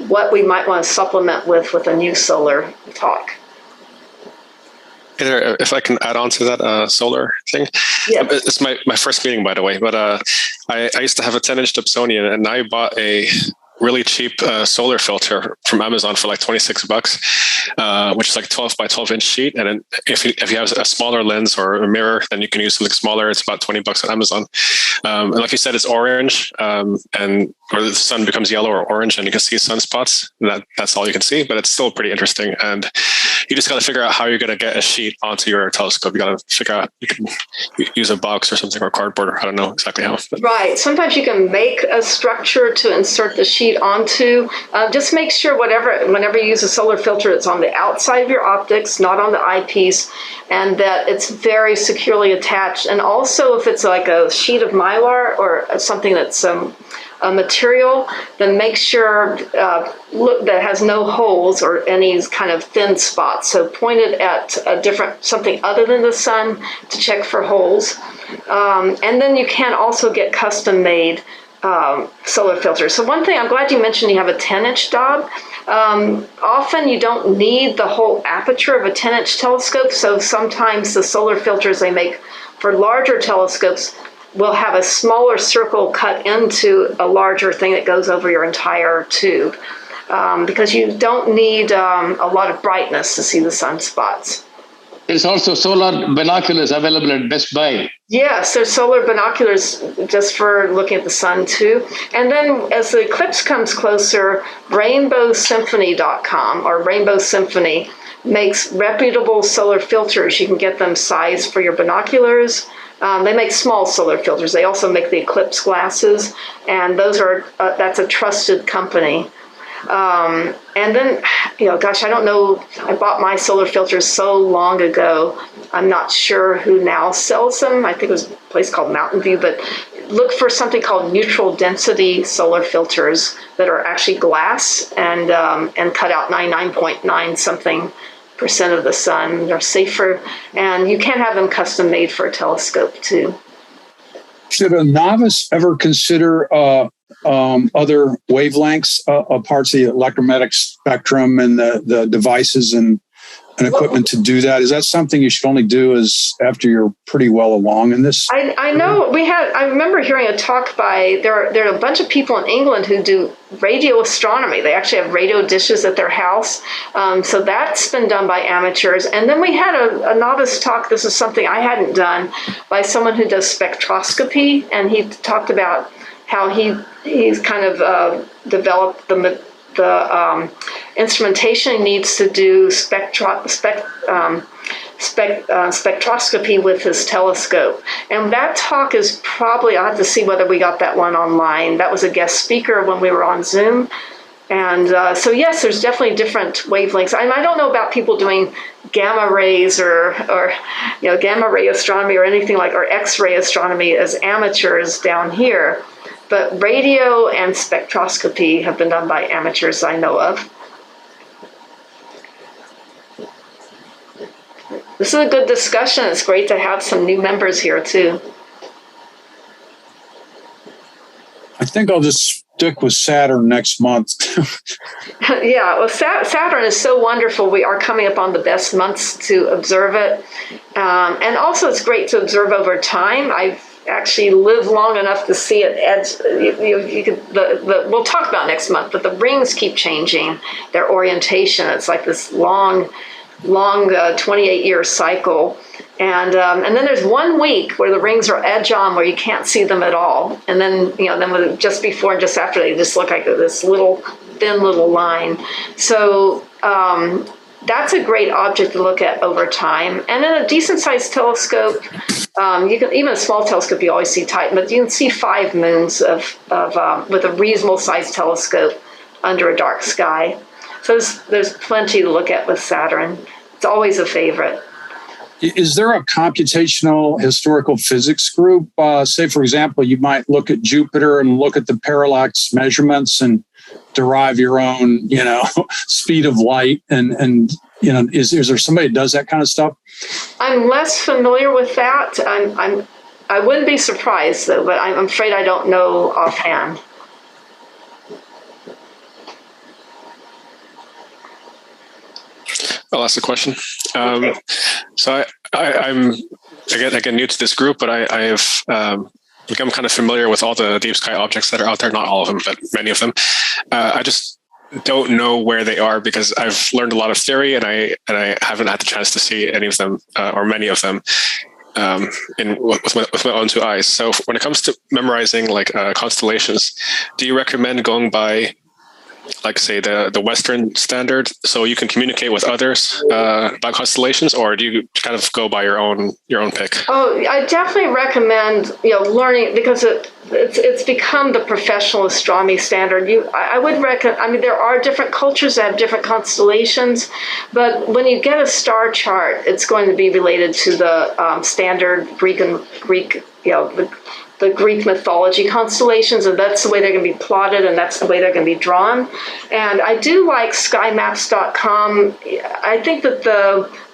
what we might want to supplement with a new solar talk. If I can add on to that solar thing. Yeah. It's my first meeting, by the way, but I used to have a 10-inch Dobsonian, and I bought a really cheap solar filter from Amazon for like $26, which is like 12 by 12 inch sheet. And then if you have a smaller lens or a mirror, then you can use something smaller. It's about $20 on Amazon. And like you said, it's orange, and or the sun becomes yellow or orange, and you can see sunspots. That's all you can see, but it's still pretty interesting. And you just got to figure out how you're going to get a sheet onto your telescope. You got to figure out, you can use a box or something, or cardboard, or I don't know exactly how. But. Right. Sometimes you can make a structure to insert the sheet onto. Just make sure whenever you use a solar filter, it's on the outside of your optics, not on the eyepiece, and that it's very securely attached. And also, if it's like a sheet of mylar or something that's a material, then make sure that has no holes or any kind of thin spots. So point it at something other than the sun to check for holes. And then you can also get custom-made solar filters. So one thing, I'm glad you mentioned you have a 10-inch Dob. Often you don't need the whole aperture of a 10-inch telescope, so sometimes the solar filters they make for larger telescopes will have a smaller circle cut into a larger thing that goes over your entire tube, because you don't need a lot of brightness to see the sunspots. There's also solar binoculars available at Best Buy. Yes, there's solar binoculars just for looking at the sun too. And then as the eclipse comes closer, RainbowSymphony.com or Rainbow Symphony makes reputable solar filters. You can get them sized for your binoculars. They make small solar filters. They also make the eclipse glasses, and those are that's a trusted company. And then, gosh, I don't know. I bought my solar filters so long ago. I'm not sure who now sells them. I think it was a place called Mountain View, but look for something called neutral density solar filters that are actually glass and cut out 99.9 something % of the sun. They're safer, and you can have them custom made for a telescope too. Should a novice ever consider other wavelengths, parts of the electromagnetic spectrum and the devices and equipment to do that? Is that something you should only do after you're pretty well along in this? I know I remember hearing a talk by, there are a bunch of people in England who do radio astronomy. They actually have radio dishes at their house. So that's been done by amateurs. And then we had a novice talk. This is something I hadn't done, by someone who does spectroscopy. And he talked about how he's kind of developed the instrumentation he needs to do spectroscopy with his telescope. And that talk is probably, I'll have to see whether we got that one online. That was a guest speaker when we were on Zoom. And so, yes, there's definitely different wavelengths. I don't know about people doing gamma rays or gamma ray astronomy or anything like, or X-ray astronomy as amateurs down here. But radio and spectroscopy have been done by amateurs I know of. This is a good discussion. It's great to have some new members here too. I think I'll just stick with Saturn next month. Yeah, well, Saturn is so wonderful. We are coming up on the best months to observe it. And also it's great to observe over time. I've actually lived long enough to see it. We'll talk about next month, but the rings keep changing their orientation. It's like this long 28-year cycle. And then there's 1 week where the rings are edge on, where you can't see them at all. And then, then just before and just after, they just look like this thin little line. So that's a great object to look at over time. And in a decent sized telescope, you can, even a small telescope, you always see tight, but you can see 5 moons with a reasonable sized telescope under a dark sky. So there's plenty to look at with Saturn. It's always a favorite. Is there a computational historical physics group? Say, for example, you might look at Jupiter and look at the parallax measurements and derive your own, speed of light. And is there somebody that does that kind of stuff? I'm less familiar with that. I wouldn't be surprised, though, but I'm afraid I don't know offhand. I'll ask a question. So I'm again new to this group, but I have become kind of familiar with all the deep sky objects that are out there. Not all of them, but many of them. I just don't know where they are because I've learned a lot of theory, and I haven't had the chance to see any of them or many of them with my own 2 eyes. So when it comes to memorizing constellations, do you recommend going by, like, say, the Western standard, so you can communicate with others about constellations, or do you kind of go by your own pick? Oh, I definitely recommend learning, because it's become the professional astronomy standard. I would recommend. I mean, there are different cultures that have different constellations, but when you get a star chart, it's going to be related to the standard Greek, the Greek mythology constellations, and that's the way they're going to be plotted, and that's the way they're going to be drawn. And I do like skymaps.com. I think that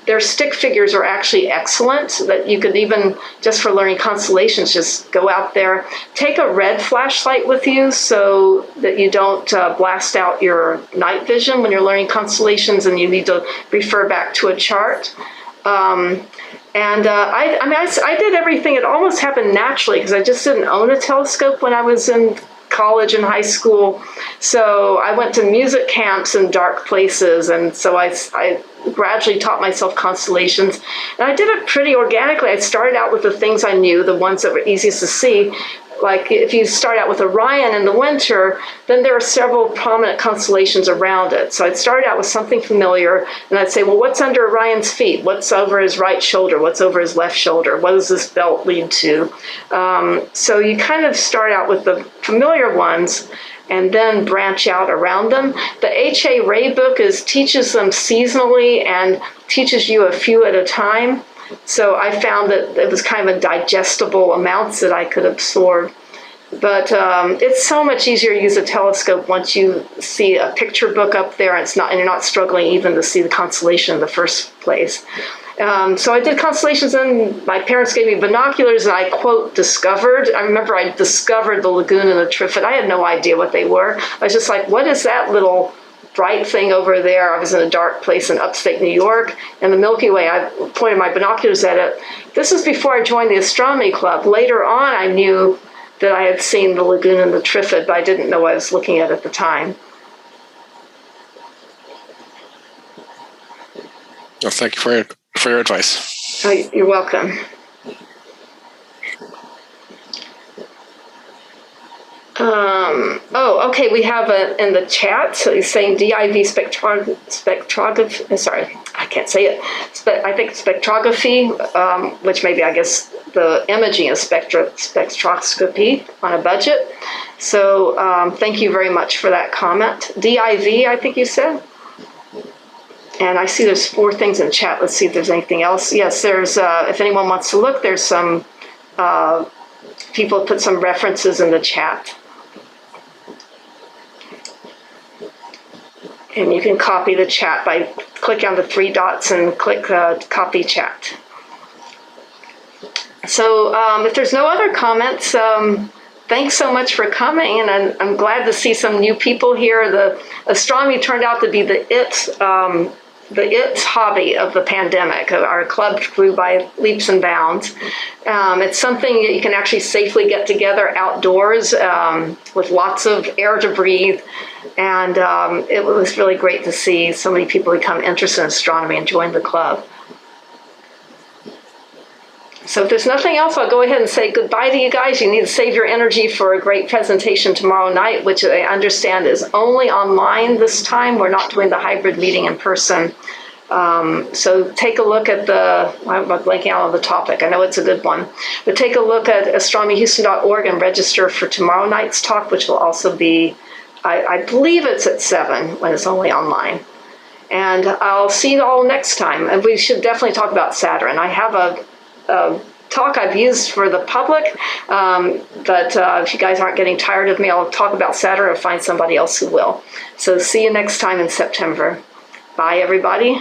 their stick figures are actually excellent, that you could even, just for learning constellations, just go out there. Take a red flashlight with you so that you don't blast out your night vision when you're learning constellations and you need to refer back to a chart. And I did everything. It almost happened naturally because I just didn't own a telescope when I was in college and high school. So I went to music camps in dark places. And so I gradually taught myself constellations. And I did it pretty organically. I started out with the things I knew, the ones that were easiest to see. Like if you start out with Orion in the winter, then there are several prominent constellations around it. So I'd start out with something familiar, and I'd say, well, what's under Orion's feet? What's over his right shoulder? What's over his left shoulder? What does this belt lead to? So you kind of start out with the familiar ones and then branch out around them. The H.A. Ray book teaches them seasonally and teaches you a few at a time. So I found that it was kind of a digestible amounts that I could absorb. But it's so much easier to use a telescope once you see a picture book up there, and you're not struggling even to see the constellation in the first place. So I did constellations, and my parents gave me binoculars, and I, quote, discovered. I remember I discovered the Lagoon and the Trifid. I had no idea what they were. I was just like, what is that little bright thing over there? I was in a dark place in upstate New York, and the Milky Way, I pointed my binoculars at it. This was before I joined the astronomy club. Later on, I knew that I had seen the Lagoon and the Trifid, but I didn't know what I was looking at the time. Well, thank you for your advice. Oh, you're welcome. Okay, we have in the chat, so he's saying DIV spectrography, sorry, I can't say it. I think spectrography, which maybe I guess the imaging is spectroscopy on a budget. So thank you very much for that comment. DIV, I think you said. And I see there's 4 things in chat. Let's see if there's anything else. Yes, there's, if anyone wants to look, there's some, people put some references in the chat. And you can copy the chat by clicking on the 3 dots and click copy chat. So if there's no other comments, thanks so much for coming, and I'm glad to see some new people here. The astronomy turned out to be the it hobby of the pandemic. Our club grew by leaps and bounds. It's something that you can actually safely get together outdoors with lots of air to breathe. And it was really great to see so many people become interested in astronomy and join the club. So if there's nothing else, I'll go ahead and say goodbye to you guys. You need to save your energy for a great presentation tomorrow night, which I understand is only online this time. We're not doing the hybrid meeting in person. So take a look at I'm blanking out on the topic. I know it's a good one. But take a look at astronomyhouston.org and register for tomorrow night's talk, which will also be, I believe it's at 7 when it's only online. And I'll see you all next time. And we should definitely talk about Saturn. I have a talk I've used for the public, but if you guys aren't getting tired of me, I'll talk about Saturn or find somebody else who will. So see you next time in September. Bye, everybody.